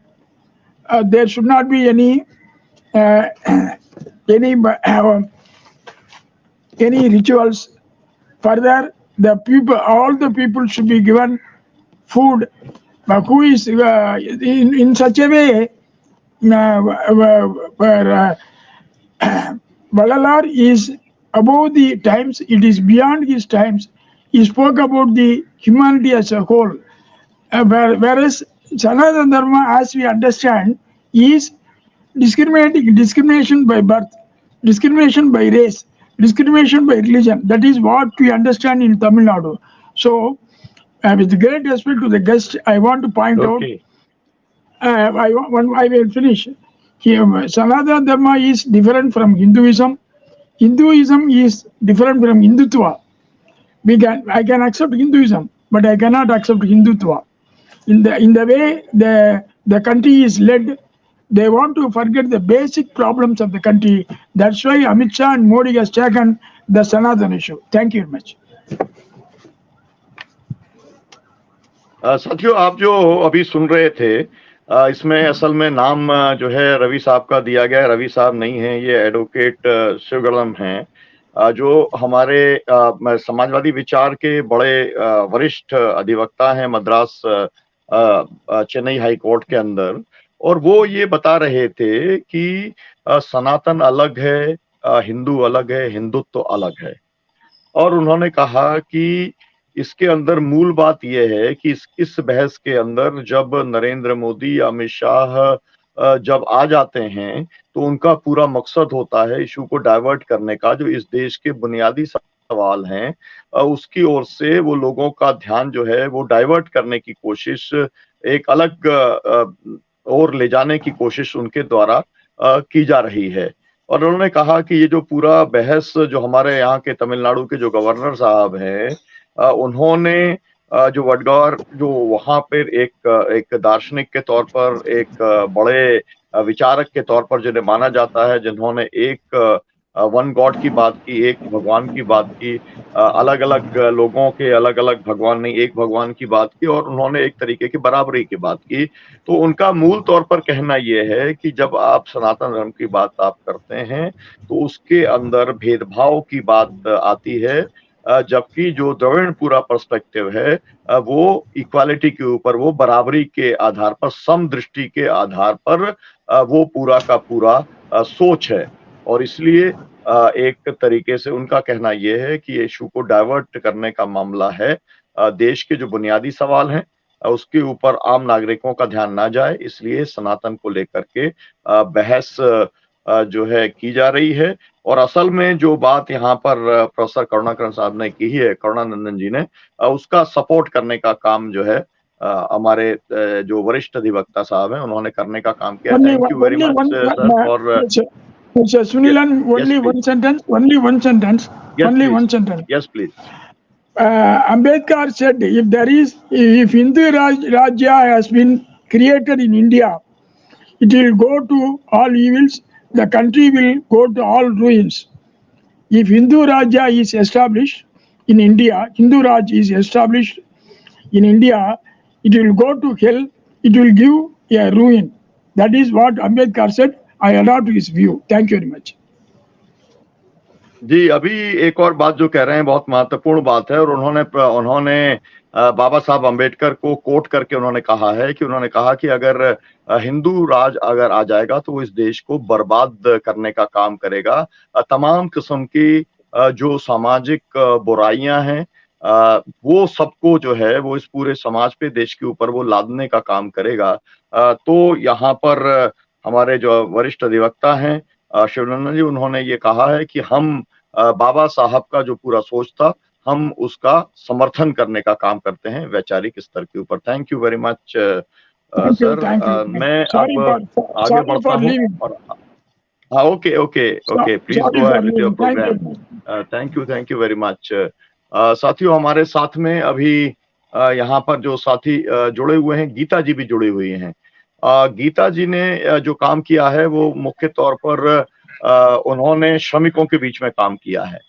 There should not be any rituals. Further, all the people should be given food. But who is in such a way where Vadalar is above the times, it is beyond his times. He spoke about the humanity as a whole, whereas Sanatana Dharma, as we understand, is discrimination by birth, discrimination by race, discrimination by religion. That is what we understand in Tamil Nadu. So, with great respect to the guest, I want to point out. I will finish. Here, Sanatana Dharma is different from Hinduism. Hinduism is different from Hindutva. I can accept Hinduism, but I cannot accept Hindutva. In the way the country is led, they want to forget the basic problems of the country. That's why Amit Shah and Modi has taken the Sanatana issue. Thank you very much. साथियों, आप जो अभी सुन रहे थे, इसमें असल में नाम जो है रवि साहब का दिया गया है। रवि साहब नहीं है, ये एडवोकेट शिवगणम हैं, जो हमारे समाजवादी विचार के बड़े वरिष्ठ अधिवक्ता हैं मद्रास चेन्नई हाई कोर्ट के अंदर। और वो ये बता रहे थे कि सनातन अलग है, हिंदू अलग है, हिंदुत्व अलग है। और उन्होंने कहा कि इसके अंदर मूल बात यह है कि इस बहस के अंदर जब नरेंद्र मोदी या अमित शाह जब आ जाते हैं तो उनका पूरा मकसद होता है इशू को डाइवर्ट करने का, जो इस देश के बुनियादी सवाल हैं उसकी ओर से वो लोगों का ध्यान जो है वो डाइवर्ट करने की कोशिश, एक अलग ओर ले जाने की कोशिश उनके द्वारा की जा रही है। और उन्होंने कहा कि ये जो पूरा बहस जो हमारे यहाँ के तमिलनाडु के जो गवर्नर साहब हैं, उन्होंने जो वडगार, जो वहां पर एक दार्शनिक के तौर पर, एक बड़े विचारक के तौर पर जिन्हें माना जाता है, जिन्होंने एक वन गॉड की बात की, एक भगवान की बात की, अलग अलग लोगों के अलग अलग भगवान नहीं, एक भगवान की बात की, और उन्होंने एक तरीके की बराबरी की बात की। तो उनका मूल तौर पर कहना ये है कि जब आप सनातन धर्म की बात आप करते हैं तो उसके अंदर भेदभाव की बात आती है, जबकि जो द्रविड़ पूरा पर्सपेक्टिव है वो इक्वालिटी के ऊपर, वो बराबरी के आधार पर, समदृष्टि के आधार पर वो पूरा का पूरा सोच है। और इसलिए एक तरीके से उनका कहना ये है कि ये इशू को डाइवर्ट करने का मामला है, देश के जो बुनियादी सवाल हैं उसके ऊपर आम नागरिकों का ध्यान ना जाए, इसलिए सनातन को लेकर के बहस जो है की जा रही है। और असल में जो बात यहाँ पर प्रोफेसर करुणाकरण साहब ने की है, करुणानंदन जी ने, उसका सपोर्ट करने का काम जो है हमारे जो वरिष्ठ अधिवक्ता साहब हैं उन्होंने करने का काम किया। Only thank you very only much one, sir for Mr. Sunilan, yes only please one sentence, only one sentence, yes only please one sentence. yes please Ambedkar said if Hindu Rajya has been created in India, it will go to all evils, the country will go to all ruins. If Hindu Rajya is established in India, Hindu Raj is established in India, it will go to hell, it will give a ruin. That is what Ambedkar said. I adopt his view. Thank you very much. जी, अभी एक और बात जो कह रहे हैं बहुत महत्वपूर्ण बात है, और उन्होंने बाबा साहब अम्बेडकर को कोट करके उन्होंने कहा है कि उन्होंने कहा कि अगर हिंदू राज अगर आ जाएगा तो वो इस देश को बर्बाद करने का काम करेगा। तमाम किस्म की जो सामाजिक बुराइयां हैं वो सबको जो है वो इस पूरे समाज पे, देश के ऊपर वो लादने का काम करेगा। तो यहाँ पर हमारे जो वरिष्ठ अधिवक्ता हैं शिवनंदन जी, उन्होंने ये कहा है कि हम बाबा साहब का जो पूरा सोच था हम उसका समर्थन करने का काम करते हैं वैचारिक स्तर के ऊपर। Thank you very much sir. Thank you. मैं Sorry अब for आगे sorry बढ़ता for हूँ leaving. और हाँ, okay okay okay, please Sorry go for ahead with your leaving. Thank programme. you. Thank you very much. साथियों, हमारे साथ में अभी यहाँ पर जो साथी जुड़े हुए हैं, गीता जी भी जुड़ी हुई हैं। गीता जी ने जो काम किया है वो मुख्य तौर पर उन्होंने श्रमिकों के बीच में काम किया है।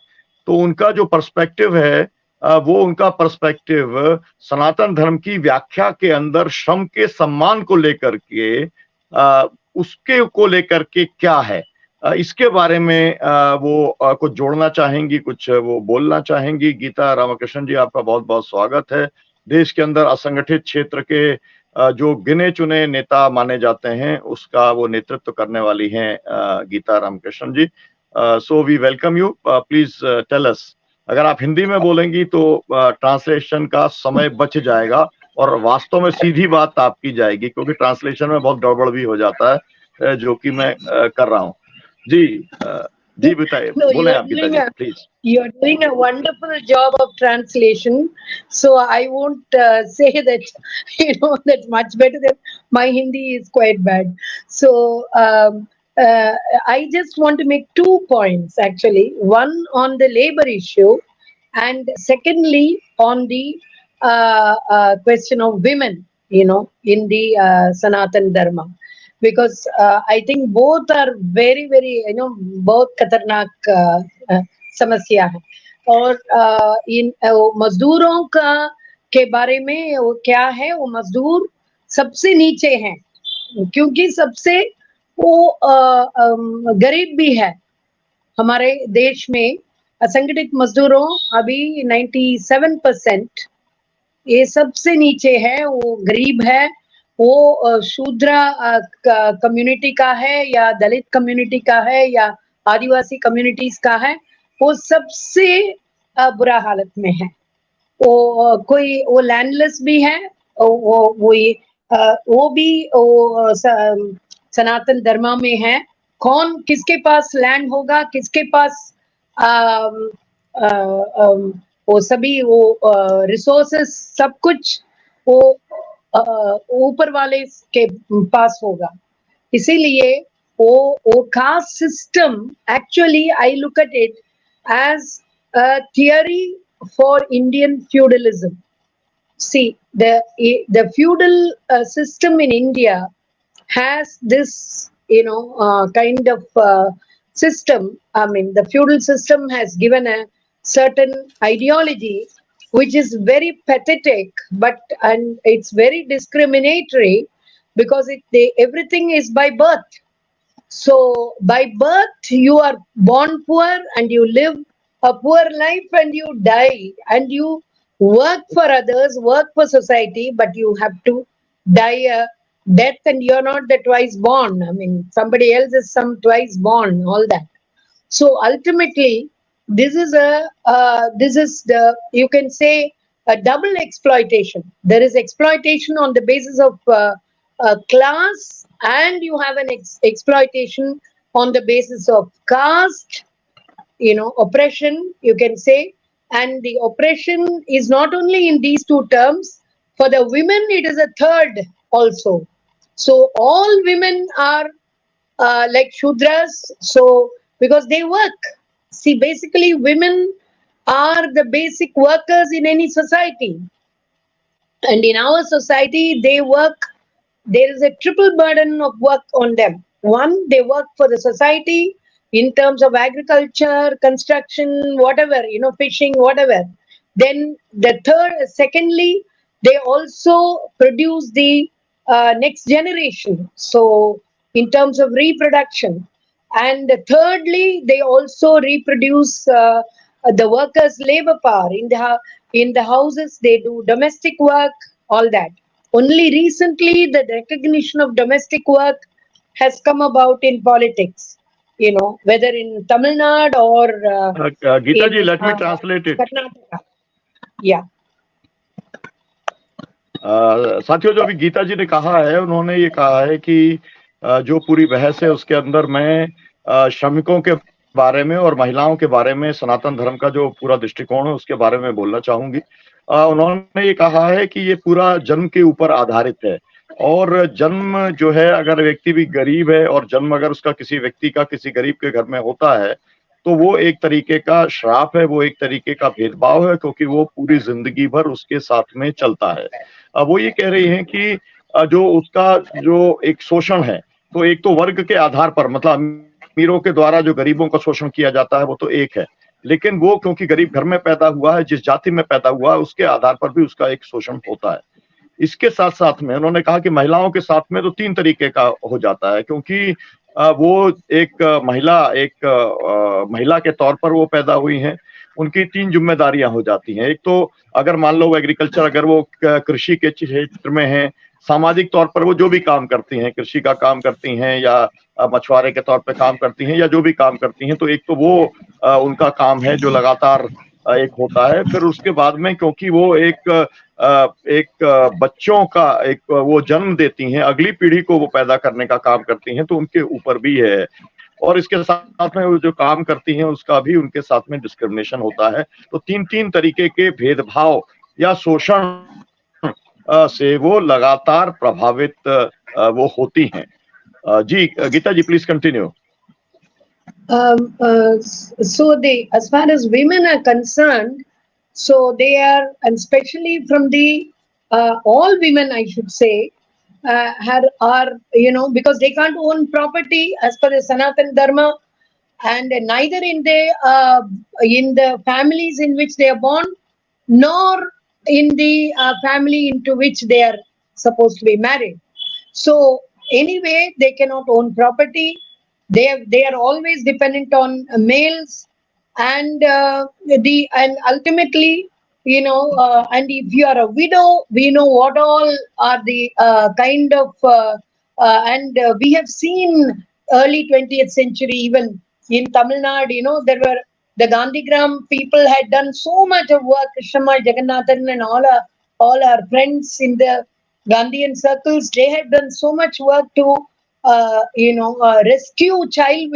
तो उनका जो पर्सपेक्टिव है वो उनका पर्सपेक्टिव सनातन धर्म की व्याख्या के अंदर श्रम के सम्मान को लेकर के उसके को लेकर के क्या है, इसके बारे में वो कुछ जोड़ना चाहेंगी, कुछ वो बोलना चाहेंगी। गीता रामकृष्णन जी, आपका बहुत बहुत स्वागत है। देश के अंदर असंगठित क्षेत्र के जो गिने चुने नेता माने जाते हैं उसका वो नेतृत्व करने वाली हैं Geeta Ramakrishnan ji. So we welcome you, please tell us. अगर आप हिंदी में बोलेंगी तो ट्रांसलेशन का समय बच जाएगा और वास्तव में सीधी बात आपकी जाएगी, क्योंकि ट्रांसलेशन में बहुत गड़बड़ भी हो जाता है जो कि मैं कर रहा हूँ। जी जी बताइए, No, बोले आप Gita ji please. you're doing a wonderful job of translation. So I won't say that, that's much better than my Hindi is quite bad. So I just want to make 2 points actually. One on the labor issue, and secondly on the question of women, in the Sanatan Dharma. Because I think both are very, very, बहुत खतरनाक समस्या है। और इन मजदूरों के बारे में वो क्या है, वो मजदूर सबसे नीचे हैं, क्योंकि सबसे वो गरीब भी है। हमारे देश में असंगठित मजदूरों अभी 97% ये सबसे नीचे है, वो गरीब है, वो शूद्र कम्युनिटी का है या दलित कम्युनिटी का है या आदिवासी कम्युनिटीज का है, वो सबसे बुरा हालत में है। वो लैंडलेस भी है, वो भी सनातन धर्म में है। कौन किसके पास लैंड होगा, किसके पास वो सभी वो रिसोर्सेस सब कुछ वो ऊपर वाले के पास होगा। इसीलिए वो caste system actually I look at it as a theory for Indian feudalism. See, the feudal system in India has this kind of system, I mean, the feudal system has given a certain ideology which is very pathetic, and it's very discriminatory because everything is by birth. So by birth, you are born poor and you live a poor life and you die and you work for others, work for society, but you have to die a death and you're not the twice born. I mean, somebody else is some twice born, all that. So ultimately, this is the, you can say, a double exploitation. There is exploitation on the basis of class, and you have an exploitation on the basis of caste, oppression, you can say. And the oppression is not only in these two terms. For the women, it is a third also. So all women are like Shudras, so because they work. See, basically, women are the basic workers in any society. And in our society, they work, there is a triple burden of work on them. One, they work for the society in terms of agriculture, construction, whatever, fishing, whatever. Then secondly, they also produce the next generation. So in terms of reproduction. And thirdly, they also reproduce the workers' labor power. In the houses, they do domestic work, all that. Only recently, the recognition of domestic work has come about in politics, whether in Tamil Nadu or Geeta ji, in let me translate it. Karnataka. Yeah. साथियों, जो अभी गीता जी ने कहा है, उन्होंने ये कहा है कि जो पूरी बहस है उसके अंदर मैं श्रमिकों के बारे में और महिलाओं के बारे में सनातन धर्म का जो पूरा दृष्टिकोण है उसके बारे में बोलना चाहूंगी। उन्होंने ये कहा है कि ये पूरा जन्म के ऊपर आधारित है और जन्म जो है, अगर व्यक्ति भी गरीब है और जन्म अगर उसका किसी व्यक्ति का किसी गरीब के घर में होता है तो वो एक तरीके का श्राप है, वो एक तरीके का भेदभाव है, क्योंकि वो पूरी जिंदगी भर उसके साथ में चलता है। वो ये कह रही हैं कि जो उसका जो एक शोषण है, तो एक तो वर्ग के आधार पर, मतलब अमीरों के द्वारा जो गरीबों का शोषण किया जाता है वो तो एक है, लेकिन वो क्योंकि गरीब घर में पैदा हुआ है, जिस जाति में पैदा हुआ है, उसके आधार पर भी उसका एक शोषण होता है। इसके साथ साथ में उन्होंने कहा कि महिलाओं के साथ में तो 3 तरीके का हो जाता है, क्योंकि वो एक महिला के तौर पर वो पैदा हुई हैं, उनकी 3 जिम्मेदारियां हो जाती हैं। एक तो अगर मान लो एग्रीकल्चर, अगर वो कृषि के क्षेत्र में है, सामाजिक तौर पर वो जो भी काम करती हैं, कृषि का काम करती हैं या मछुआरे के तौर पे काम करती हैं या जो भी काम करती हैं, तो एक तो वो उनका काम है जो लगातार एक होता है। फिर उसके बाद में क्योंकि वो एक बच्चों का एक वो जन्म देती हैं, अगली पीढ़ी को वो पैदा करने का काम करती हैं, तो उनके ऊपर भी है। और इसके साथ में वो जो काम करती हैं उसका भी उनके साथ में डिस्क्रिमिनेशन होता है। तो 3 तरीके के भेदभाव या शोषण से वो लगातार प्रभावित वो होती हैं। जी Geeta ji, please continue. So as far as women are concerned, so they are, and especially from the all women, I should say, are because they can't own property as per the Sanatan Dharma, and neither in the families in which they are born, nor in the family into which they are supposed to be married. So anyway, they cannot own property. They are always dependent on males, and ultimately, and if you are a widow, we know what all are the kind of and we have seen early 20th century, even in Tamil Nadu, there were the Gandhigram people had done so much of work. Krishnammal Jagannathan and all our friends in the Gandhian circles, they had done so much work to rescue child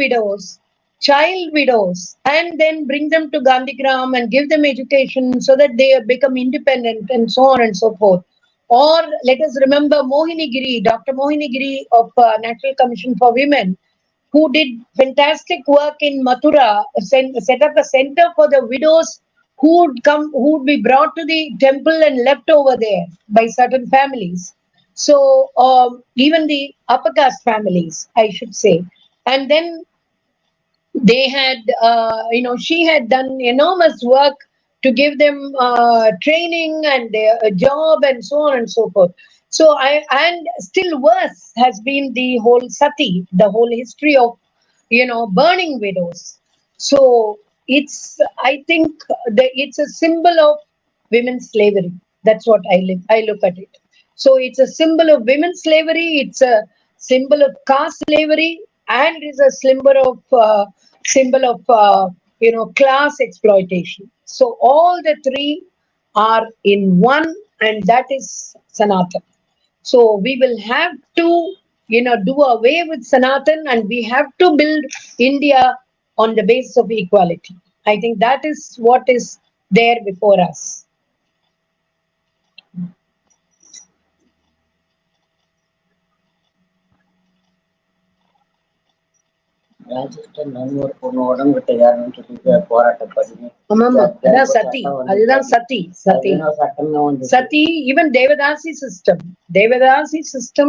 widows, and then bring them to Gandhigram and give them education so that they become independent and so on and so forth. Or let us remember Mohini Giri, Dr. Mohini Giri of National Commission for Women, who did fantastic work in Mathura, set up a center for the widows who would be brought to the temple and left over there by certain families. So even the upper caste families, I should say. And then they had, she had done enormous work to give them training and a job and so on and so forth. So and still worse has been the whole sati, the whole history of, burning widows. So I think that it's a symbol of women's slavery. That's what I look at it. So it's a symbol of women's slavery. It's a symbol of caste slavery, and is a symbol of class exploitation. So all the three are in one, and that is Sanatan. So we will have to, do away with Sanatan, and we have to build India on the basis of equality. I think that is what is there before us. Rajasthan நன்வர் பொண்ணு உடம்புகிட்ட யாருன்னு சொல்லிட்டு போராட்டம் பண்ணி ஆமாமா, அதான் சதி, அதுதான் சதி. Sati, even Devadasi system,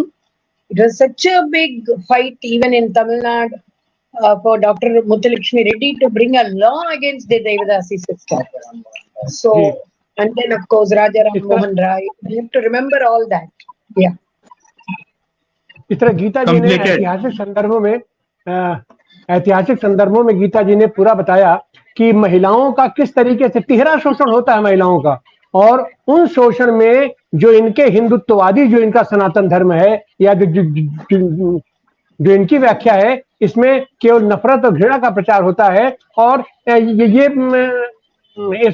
it was such a big fight even in Tamil Nadu for Dr. Muthulakshmi Reddy to bring a law against the Devadasi system. So, and then of course Raja Ram Mohan Rai, we have to remember all that. Yeah. इस तरह गीता जी ने ऐतिहासिक संदर्भों में गीता जी ने पूरा बताया कि महिलाओं का किस तरीके से तिहरा शोषण होता है महिलाओं का, और उन शोषण में जो इनके हिंदुत्ववादी, जो इनका सनातन धर्म है, या जो इनकी व्याख्या है, इसमें केवल नफरत और घृणा का प्रचार होता है, और ये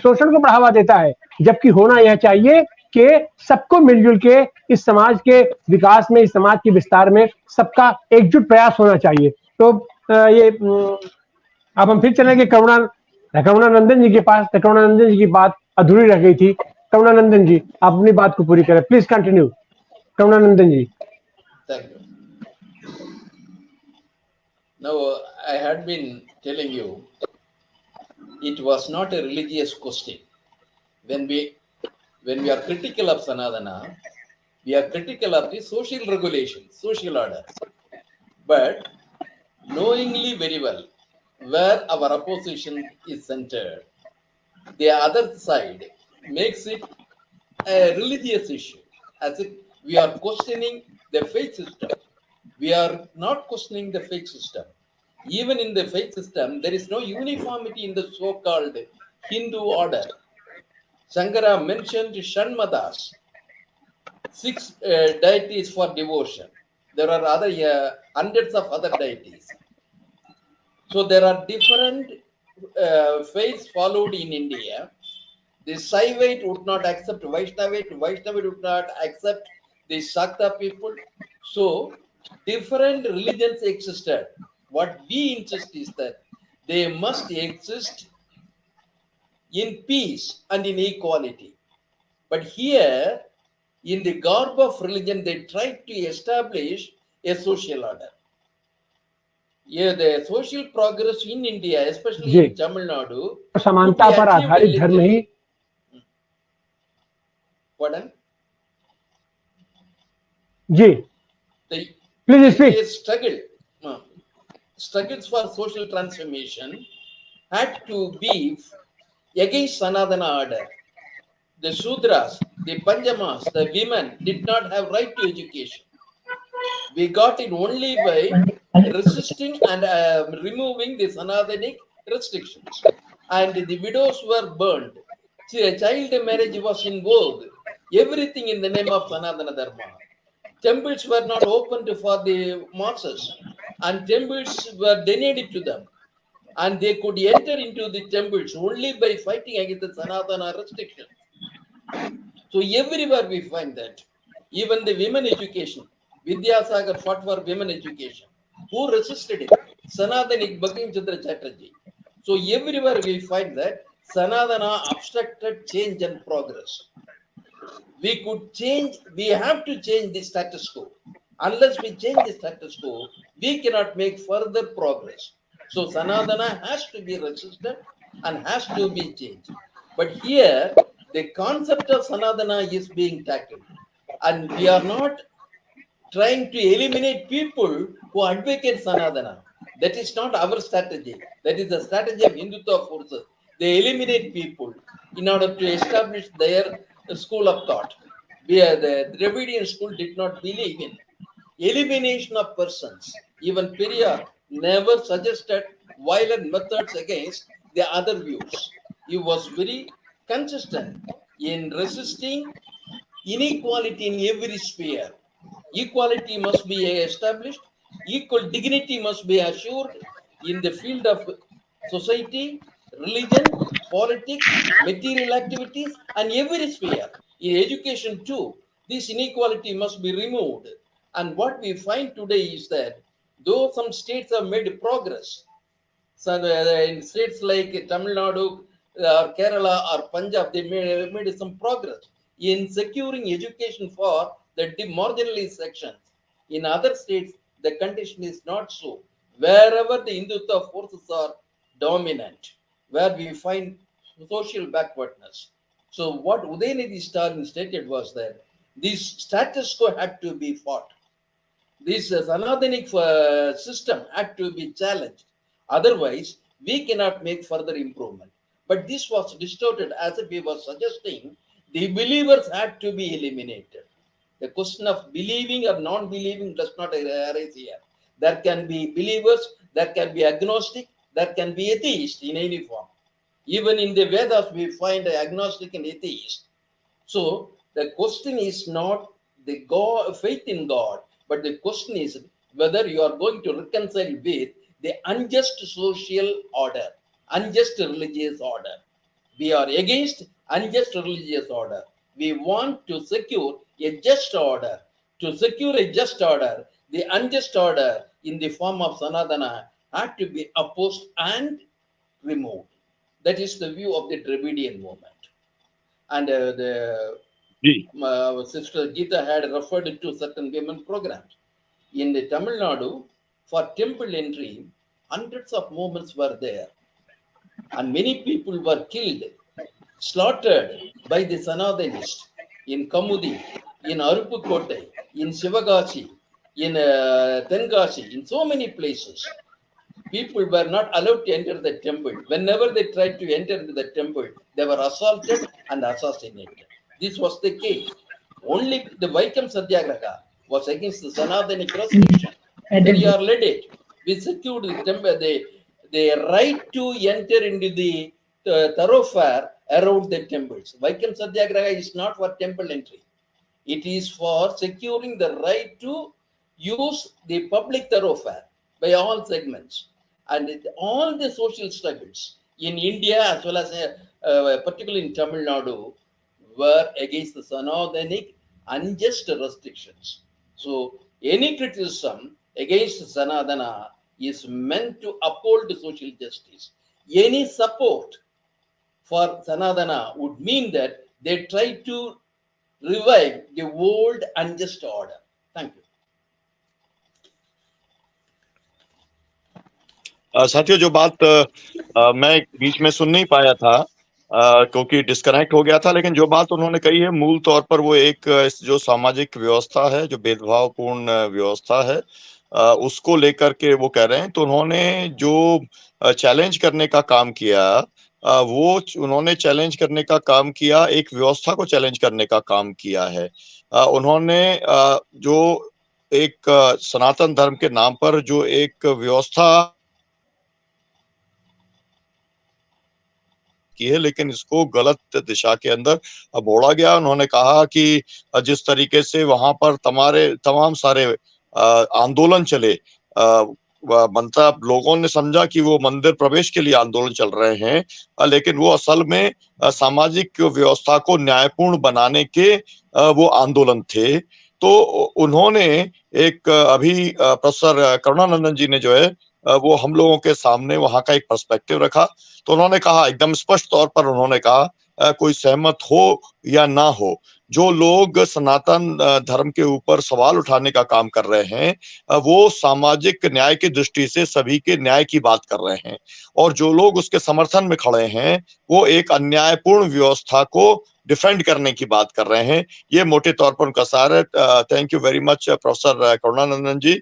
शोषण को बढ़ावा देता है। जबकि होना यह चाहिए कि सबको मिलजुल के इस समाज के विकास में, इस समाज के विस्तार में सबका एकजुट प्रयास होना चाहिए। तो ये अब हम फिर चलेंगे करुणानंदन जी के पास। करुणानंदन जी की बात अधूरी रह गई थी। करुणानंदन जी, आप अपनी बात को पूरी करें, please continue. Karunanandan ji. Thank you. Now, I had been telling you, it was not a religious question. When we are critical of Sanatana, we are critical of the social regulation, social order. But knowingly very well where our opposition is centered, the other side makes it a religious issue, as if we are questioning the faith system. We are not questioning the faith system. Even in the faith system, there is no uniformity in the so-called Hindu order. Shankara mentioned Shanmadas, 6 deities for devotion. There are other hundreds of other deities. So there are different faiths followed in India. The Saivite would not accept Vaishnavite, Vaishnavite would not accept the Shakta people. So different religions existed. What we insist is that they must exist in peace and in equality. But here, in the garb of religion, they tried to establish a social order. Yeah, the social progress in India, especially in Tamil Nadu, समानता पर आधारित धर्म ही। Pardon? Ji, please speak. Struggles for social transformation had to be against Sanatana order. The Sudras, the Panjamas, the women did not have right to education. We got it only by resisting and removing the Sanatanic restrictions. And the widows were burned. Child marriage was in vogue. Everything in the name of Sanatana Dharma. Temples were not opened for the masses, and temples were denied to them. And they could enter into the temples only by fighting against the Sanatana restrictions. So everywhere we find that. Even the women education, Vidyasagar fought for women education. Who resisted it? Sanatanic Bankim Chandra Chatterjee. So everywhere we find that Sanatana obstructed change and progress. We have to change the status quo. Unless we change the status quo, we cannot make further progress. So Sanatana has to be resisted and has to be changed. But here, the concept of Sanatana is being tackled. And we are not trying to eliminate people who advocate Sanatana. That is not our strategy. That is the strategy of Hindutva forces. They eliminate people in order to establish their school of thought. The Dravidian school did not believe in elimination of persons. Even Periyar never suggested violent methods against the other views. He was very consistent in resisting inequality in every sphere. Equality must be established, equal dignity must be assured in the field of society, religion, politics, material activities, and every sphere. In education, too, this inequality must be removed. And what we find today is that though some states have made progress, so in states like Tamil Nadu or Kerala or Punjab, they made some progress in securing education for the marginalized sections. In other states, the condition is not so. Wherever the Hindutva forces are dominant, where we find social backwardness. So what Udayanidhi Stalin stated was that this status quo had to be fought. This Sanatanic system had to be challenged. Otherwise, we cannot make further improvement. But this was distorted as if we were suggesting the believers had to be eliminated. The question of believing or non-believing does not arise here. There can be believers, there can be agnostic, there can be atheist in any form. Even in the Vedas, we find agnostic and atheist. So the question is not the God, faith in God, but the question is whether you are going to reconcile with the unjust social order, unjust religious order. We are against unjust religious order. We want to secure a just order. To secure a just order, the unjust order in the form of Sanatana had to be opposed and removed. That is the view of the Dravidian movement. And Sister Geeta had referred to certain women programs. In the Tamil Nadu, for temple entry, hundreds of movements were there. And many people were killed, slaughtered by the Sanatanists in Kamudi, in Arupukotte, in Shivagachi, in Tenkasi, in so many places. People were not allowed to enter the temple. Whenever they tried to enter into the temple, they were assaulted and assassinated. This was the case. Only the Vaikam Satyagraha was against the Sanatani prosecution. Periyar led it. We secured the temple, the right to enter into the thoroughfare around the temples. Vaikam Satyagraha is not for temple entry. It is for securing the right to use the public thoroughfare by all segments. And all the social struggles in India as well as particularly in Tamil Nadu were against the Sanatanic unjust restrictions. So any criticism against Sanatana is meant to uphold social justice. Any support for Sanatana would mean that they try to revive the old unjust order. Thank you. साथियों, जो बात मैं बीच में सुन नहीं पाया था क्योंकि disconnect हो गया था, लेकिन जो बात उन्होंने कही है मूल तौर पर वो एक जो सामाजिक व्यवस्था है, जो भेदभावपूर्ण व्यवस्था है, उसको लेकर के वो कह रहे हैं। तो उन्होंने जो चैलेंज करने का काम किया, वो उन्होंने चैलेंज करने का काम किया, एक व्यवस्था को चैलेंज करने का काम किया है। उन्होंने जो एक सनातन धर्म के नाम पर जो एक व्यवस्था की है, लेकिन इसको गलत दिशा के अंदर मोड़ा गया। उन्होंने कहा कि जिस तरीके से वहां पर तमाम सारे आंदोलन चले, मतलब लोगों ने समझा कि वो मंदिर प्रवेश के लिए आंदोलन चल रहे हैं, लेकिन वो असल में सामाजिक व्यवस्था को न्यायपूर्ण बनाने के वो आंदोलन थे। तो उन्होंने एक अभी प्रोफेसर करुणानंदन जी ने जो है वो हम लोगों के सामने वहां का एक पर्सपेक्टिव रखा। तो उन्होंने कहा, एकदम स्पष्ट तौर पर उन्होंने कहा, कोई सहमत हो या ना हो, जो लोग सनातन धर्म के ऊपर सवाल उठाने का काम कर रहे हैं, वो सामाजिक न्याय की दृष्टि से सभी के न्याय की बात कर रहे हैं, और जो लोग उसके समर्थन में खड़े हैं वो एक अन्यायपूर्ण व्यवस्था को डिफेंड करने की बात कर रहे हैं। ये मोटे तौर पर उनका सार है। Thank you very much professor Karunanandan ji.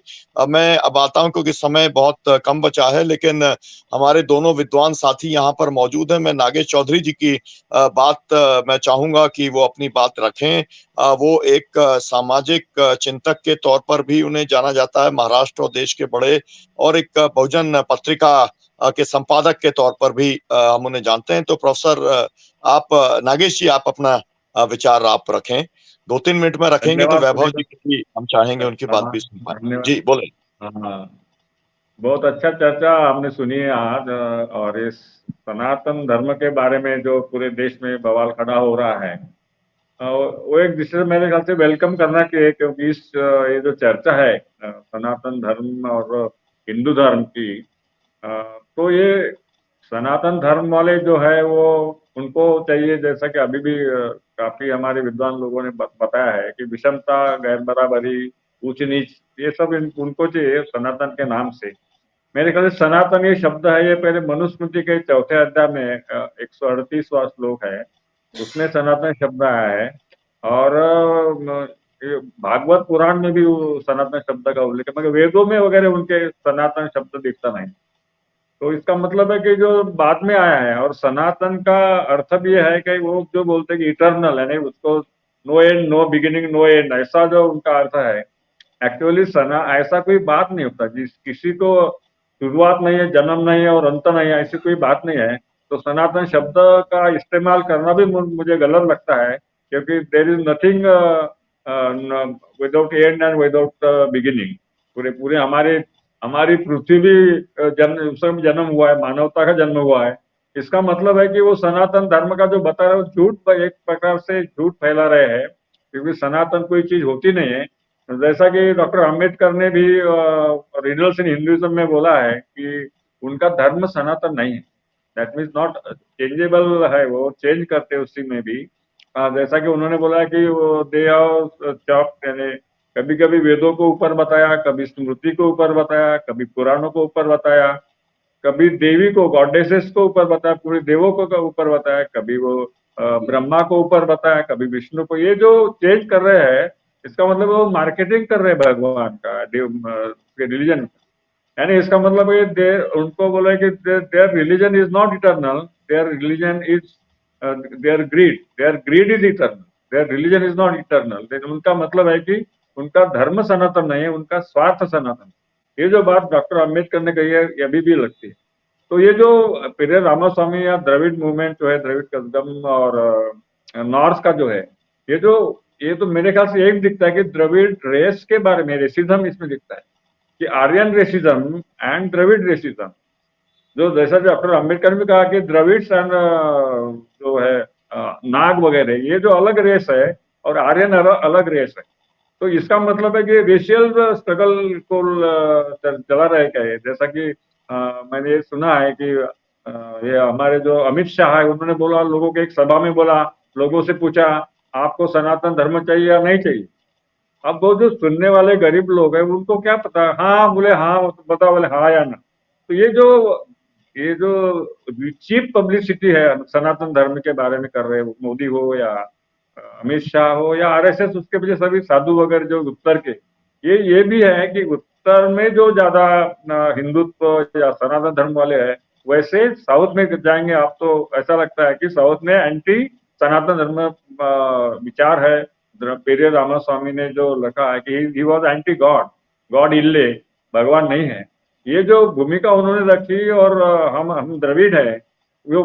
मैं अब आता हूं क्योंकि समय बहुत कम बचा है, लेकिन हमारे दोनों विद्वान साथी यहाँ पर मौजूद हैं। मैं नागेश चौधरी जी की बात मैं चाहूंगा कि वो अपनी बात रखें। वो एक सामाजिक चिंतक के तौर पर भी उन्हें जाना जाता है महाराष्ट्र और देश के बड़े, और एक बहुजन पत्रिका के संपादक के तौर पर भी हम उन्हें जानते हैं। तो प्रोफेसर आप नागेश जी, आप अपना विचार आप रखें। 2-3 मिनट में रखेंगे तो धन्यवाद वैभव जी सुनीता। की भी हम चाहेंगे उनकी बात भी सुन पाए। धन्यवाद। जी बोले। हाँ, बहुत अच्छा चर्चा हमने सुनी है आज। और इस सनातन धर्म के बारे में जो पूरे देश में बवाल खड़ा हो रहा है, वो एक दूसरे से मेरे ख्याल से वेलकम करना चाहिए, क्योंकि इस ये जो चर्चा है सनातन धर्म और हिंदू धर्म की, तो ये सनातन धर्म वाले जो है वो उनको चाहिए, जैसा कि अभी भी काफी हमारे विद्वान लोगों ने बताया है कि विषमता, गैर बराबरी, ऊंच नीच, ये सब उनको चाहिए सनातन के नाम से। मेरे ख्याल से सनातन ये शब्द है, ये पहले मनुस्मृति के 4थे अध्याय में 138वां श्लोक है, उसमें सनातन शब्द आया है। और ये भागवत पुराण में भी वो सनातन शब्द का उल्लेख है, मगर वेदों में वगैरह उनके सनातन शब्द दिखता नहीं। तो इसका मतलब है कि जो बाद में आया है, और सनातन का अर्थ भी है कि वो जो बोलते हैं कि इटर्नल है, नहीं उसको no end, no beginning, no end, ऐसा जो उनका अर्थ है। एक्चुअली ऐसा कोई बात नहीं होता जिस किसी को शुरुआत नहीं है, जन्म नहीं है और अंत नहीं है, ऐसी कोई बात नहीं है। तो सनातन शब्द का इस्तेमाल करना भी मुझे गलत लगता है, क्योंकि there is nothing without and and without beginning. पूरे पूरे हमारी पृथ्वी भी जन्म, उसमें जन्म हुआ है, मानवता का जन्म हुआ है। इसका मतलब है कि वो सनातन धर्म का जो बता रहे हो झूठ, एक प्रकार से झूठ फैला रहे हैं, क्योंकि सनातन कोई चीज होती नहीं है। जैसा कि डॉक्टर अम्बेडकर ने भी रिडल्स इन हिंदुइज्म में बोला है कि उनका धर्म सनातन नहीं है, दैट मीन्स नॉट चेंजेबल है, वो चेंज करते उसी में भी। जैसा कि उन्होंने बोला कि वो दे हैव चॉप्ड, यानी कभी कभी वेदों को ऊपर बताया, कभी स्मृति को ऊपर बताया, कभी पुराणों को ऊपर बताया, कभी देवी को, गॉडेसेस को ऊपर बताया, पूरे देवों को ऊपर बताया, कभी वो ब्रह्मा को ऊपर बताया, कभी विष्णु को। ये जो चेंज कर रहे हैं, इसका मतलब वो मार्केटिंग कर रहे हैं भगवान का, रिलीजन का। यानी इसका मतलब ये उनको बोला कि their religion is not eternal, their religion is their greed is eternal, their religion is not eternal. उनका मतलब है कि उनका धर्म सनातन नहीं है, उनका स्वार्थ सनातन। ये जो बात डॉक्टर अम्बेडकर ने कही है, ये अभी भी लगती है। तो ये जो पेरियर रामास्वामी या द्रविड़ मूवमेंट जो है, द्रविड़ कस्टम और नॉर्थ का जो है, ये तो मेरे ख्याल से एक दिखता है कि द्रविड़ रेस के बारे में, रेसिज्म इसमें दिखता है कि Aryan racism and Dravid racism, जो जैसा डॉक्टर अम्बेडकर ने कहा कि द्रविड्स एंड जो है नाग वगैरह, ये जो अलग रेस है और आर्यन अलग रेस है। तो इसका मतलब है कि रेशियल स्ट्रगल को चला रहे क्या है। जैसा कि मैंने ये सुना है कि ये हमारे जो अमित शाह है, उन्होंने बोला, लोगों के एक सभा में बोला, लोगों से पूछा आपको सनातन धर्म चाहिए या नहीं चाहिए। अब वो जो सुनने वाले गरीब लोग हैं, उनको क्या पता, हाँ बोले हाँ, बता बोले हाँ या ना। तो ये जो चीप पब्लिसिटी है सनातन धर्म के बारे में कर रहे हैं, मोदी हो या अमित शाह हो या आरएसएस, उसके पीछे सभी साधु वगैरह जो उत्तर के, ये भी है कि उत्तर में जो ज्यादा हिंदुत्व या सनातन धर्म वाले हैं, वैसे साउथ में जाएंगे आप तो ऐसा लगता है कि साउथ में एंटी सनातन धर्म विचार है। पेरियर रामास्वामी ने जो लिखा है कि he was anti God, God इल्ले, भगवान नहीं है। ये जो भूमिका उन्होंने रखी, और हम द्रविड़ है, वो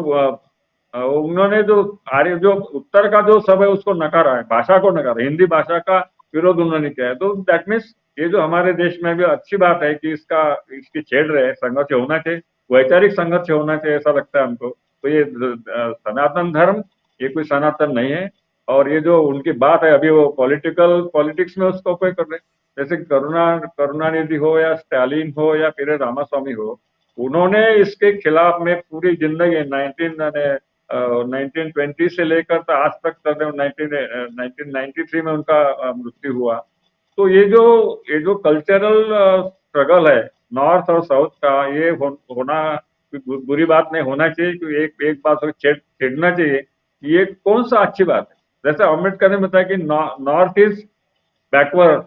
उन्होंने जो आर्य, जो उत्तर का जो सब है उसको नकारा है, भाषा को नकारा, हिंदी भाषा का विरोध उन्होंने किया है। तो दैट मीन्स ये जो हमारे देश में भी अच्छी बात है कि इसकी छेड़ रहे, संघर्ष होना चाहिए, वैचारिक संघर्ष होना चाहिए, ऐसा लगता है हमको। तो ये सनातन धर्म, ये कोई सनातन नहीं है। और ये जो उनकी बात है, अभी वो पॉलिटिक्स में उसको कोई कर रहे, जैसे करुणानिधि हो या स्टालिन हो या फिर रामास्वामी हो, उन्होंने इसके खिलाफ में पूरी जिंदगी 19 1920 से लेकर तो आज तक 1993 में उनका मृत्यु हुआ। तो ये जो कल्चरल स्ट्रगल है नॉर्थ और साउथ का, ये होना बुरी बात नहीं, होना चाहिए कि एक बात को छेड़ना चाहिए। ये कौन सा अच्छी बात है? जैसे अम्बेडकर ने बताया कि नॉर्थ इज बैकवर्ड,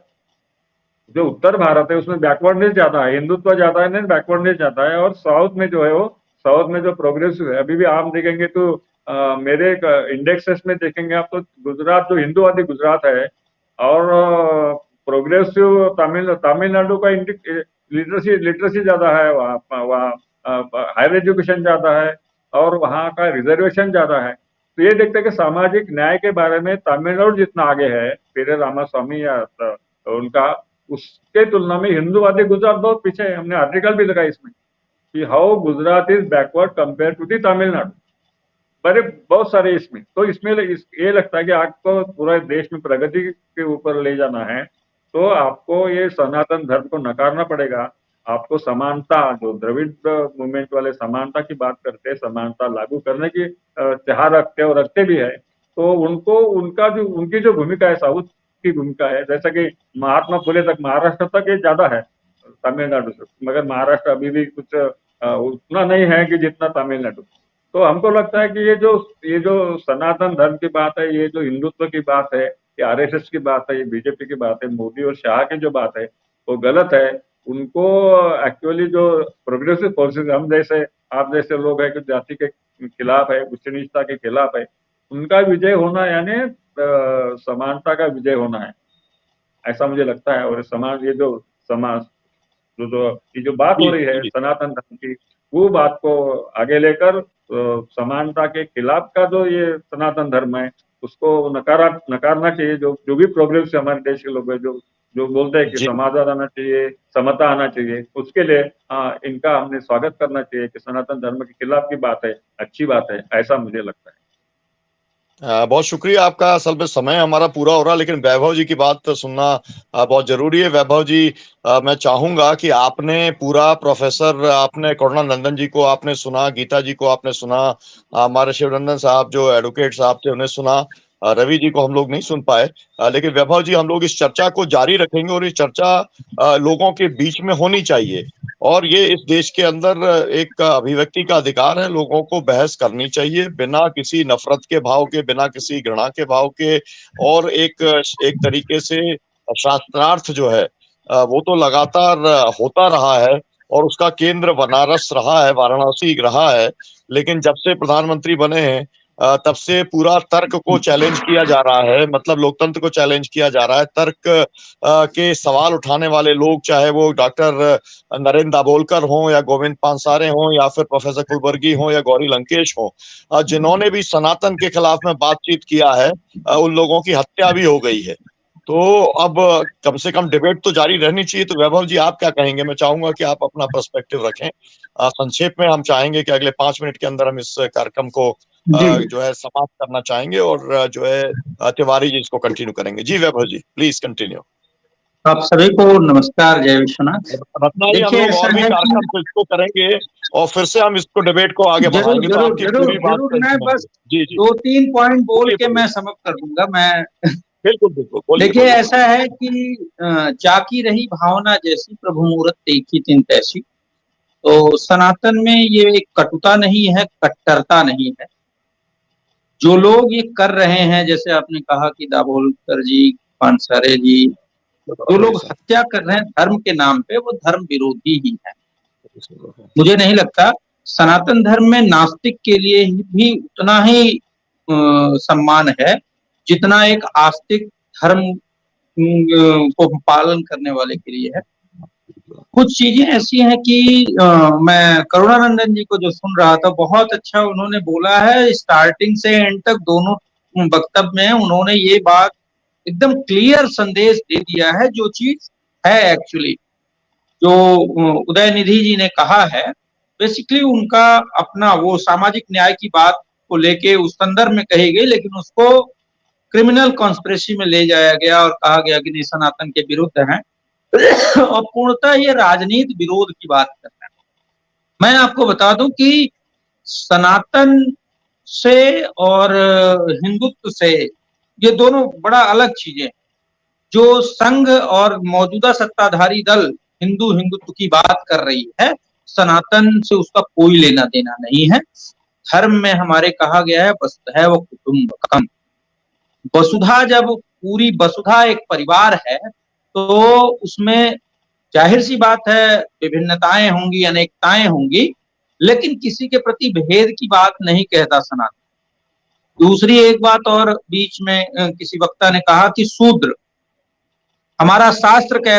जो उत्तर भारत है उसमें बैकवर्डनेस ज्यादा है, हिंदुत्व ज्यादा है, नहीं बैकवर्डनेस ज्यादा है। और साउथ में जो है वो साउथ में जो प्रोग्रेसिव है, अभी भी आप देखेंगे तो मेरे इंडेक्सेस में देखेंगे आप तो गुजरात, जो हिंदूवादी गुजरात है और प्रोग्रेसिव तमिलनाडु का लिटरेसी ज्यादा है, वहाँ हायर एजुकेशन ज्यादा है और वहाँ का रिजर्वेशन ज्यादा है। तो ये देखते हैं कि सामाजिक न्याय के बारे में तमिलनाडु जितना आगे है, पेरे रामास्वामी या उनका, उसके तुलना में हिंदूवादी गुजरात बहुत पीछे है। हमने आर्टिकल भी लिखा इसमें कि how Gujarat is backward compare to the Tamil Nadu, बड़े बहुत सारे इसमें। तो इसमें ये लगता है कि आपको पूरे देश में प्रगति के ऊपर ले जाना है तो आपको ये सनातन धर्म को नकारना पड़ेगा। आपको समानता, जो द्रविड़ मूवमेंट वाले समानता की बात करते हैं, समानता लागू करने की चाह रखते और रखते भी है, तो उनको उनकी जो भूमिका है, साउथ की भूमिका है, जैसा कि महात्मा फुले तक, महाराष्ट्र तक ये ज्यादा है तमिलनाडु से, मगर महाराष्ट्र अभी भी कुछ उतना नहीं है कि जितना तमिलनाडु। तो हमको लगता है कि ये जो सनातन धर्म की बात है, ये जो हिंदुत्व की बात है, ये आरएसएस की बात है, ये बीजेपी की बात है, मोदी और शाह की जो बात है वो गलत है। उनको एक्चुअली जो प्रोग्रेसिव फोर्सेस, हम जैसे आप जैसे लोग हैं कि जाति के खिलाफ है, उच्च नीचता के खिलाफ है, उनका विजय होना यानी समानता का विजय होना है, ऐसा मुझे लगता है। और समाज, ये जो समाज ये जो बात हो रही है सनातन धर्म की, वो बात को आगे लेकर समानता के खिलाफ का जो ये सनातन धर्म है उसको नकारना चाहिए। जो भी प्रोग्रेस से हमारे देश के लोग हैं, जो बोलते हैं कि समाजवाद आना चाहिए, समता आना चाहिए, उसके लिए इनका हमने स्वागत करना चाहिए कि सनातन धर्म के खिलाफ की बात है, अच्छी बात है, ऐसा मुझे लगता है। बहुत शुक्रिया आपका। असल में समय हमारा पूरा हो रहा है, लेकिन वैभव जी की बात सुनना बहुत जरूरी है। वैभव जी, मैं चाहूंगा कि आपने पूरा प्रोफेसर, आपने करुणानंदन जी को आपने सुना, गीता जी को आपने सुना, हमारे शिवनंदन साहब जो एडवोकेट साहब थे उन्हें सुना, रवि जी को हम लोग नहीं सुन पाए, लेकिन वैभव जी, हम लोग इस चर्चा को जारी रखेंगे और ये चर्चा लोगों के बीच में होनी चाहिए। और ये इस देश के अंदर एक अभिव्यक्ति का अधिकार है, लोगों को बहस करनी चाहिए बिना किसी नफरत के भाव के, बिना किसी घृणा के भाव के। और एक तरीके से शास्त्रार्थ जो है वो तो लगातार होता रहा है और उसका केंद्र बनारस रहा है, वाराणसी रहा है, लेकिन जब से प्रधानमंत्री बने हैं तब से पूरा तर्क को चैलेंज किया जा रहा है, मतलब लोकतंत्र को चैलेंज किया जा रहा है। तर्क के सवाल उठाने वाले लोग, चाहे वो डॉक्टर नरेंद्र दाभोलकर हों या गोविंद पानसारे हों या फिर प्रोफेसर कुलबर्गी हों या गौरी लंकेश हों, जिन्होंने भी सनातन के खिलाफ में बातचीत किया है, उन लोगों की हत्या भी हो गई है। तो अब कम से कम डिबेट तो जारी रहनी चाहिए। तो वैभव जी, आप क्या कहेंगे? मैं चाहूंगा कि आप अपना पर्सपेक्टिव रखें। संक्षेप में हम चाहेंगे कि अगले 5 मिनट के अंदर हम इस कार्यक्रम को जो है समाप्त करना चाहेंगे और जो है तिवारी जी इसको कंटिन्यू करेंगे। जी वैभव जी, प्लीज कंटिन्यू। आप सभी को नमस्कार, जय विश्वनाथ। रत्ना जी, हम लोग और भी कार्यक्रम को इसको करेंगे और फिर से हम इसको डिबेट को आगे बढ़ाएंगे। तो आपकी पूरी बात मैं बस जी 2-3 पॉइंट बोल के मैं समाप्त कर दूंगा। मैं बिल्कुल देखिए, ऐसा है कि जाकी रही भावना जैसी, प्रभु मूरत देखी तिन तैसी। तो सनातन में ये एक कटुता नहीं है, कट्टरता नहीं है। जो लोग ये कर रहे हैं, जैसे आपने कहा कि दाभोलकर जी, पानसारे जी, जो लोग हत्या कर रहे हैं धर्म के नाम पे, वो धर्म विरोधी ही है। मुझे नहीं लगता सनातन धर्म में नास्तिक के लिए भी उतना ही सम्मान है जितना एक आस्तिक धर्म को पालन करने वाले के लिए है। कुछ चीजें ऐसी हैं कि मैं करुणानंदन जी को जो सुन रहा था, बहुत अच्छा उन्होंने बोला है। स्टार्टिंग से एंड तक दोनों वक्तव्य में उन्होंने ये बात एकदम क्लियर संदेश दे दिया है, जो चीज है एक्चुअली जो उदयनिधि जी ने कहा है। बेसिकली उनका अपना वो सामाजिक न्याय की बात को लेके उस संदर्भ में कही गई, लेकिन उसको क्रिमिनल कॉन्स्पिरेसी में ले जाया गया और कहा गया कि नहीं, सनातन के विरुद्ध है और पूर्णतः ये राजनीति विरोध की बात कर रहे हैं। मैं आपको बता दूं कि सनातन से और हिंदुत्व से, ये दोनों बड़ा अलग चीजें हैं। जो संघ और मौजूदा सत्ताधारी दल हिंदुत्व की बात कर रही है, सनातन से उसका कोई लेना देना नहीं है। धर्म में हमारे कहा गया है वसुधैव कुटुंबकम। वसुधा, जब पूरी वसुधा एक परिवार है तो उसमें जाहिर सी बात है विभिन्नताएं होंगी, अनेकताएं होंगी, लेकिन किसी के प्रति भेद की बात नहीं कहता सनातन। दूसरी एक बात और बीच में किसी वक्ता ने कहा कि शूद्र, हमारा शास्त्र कहता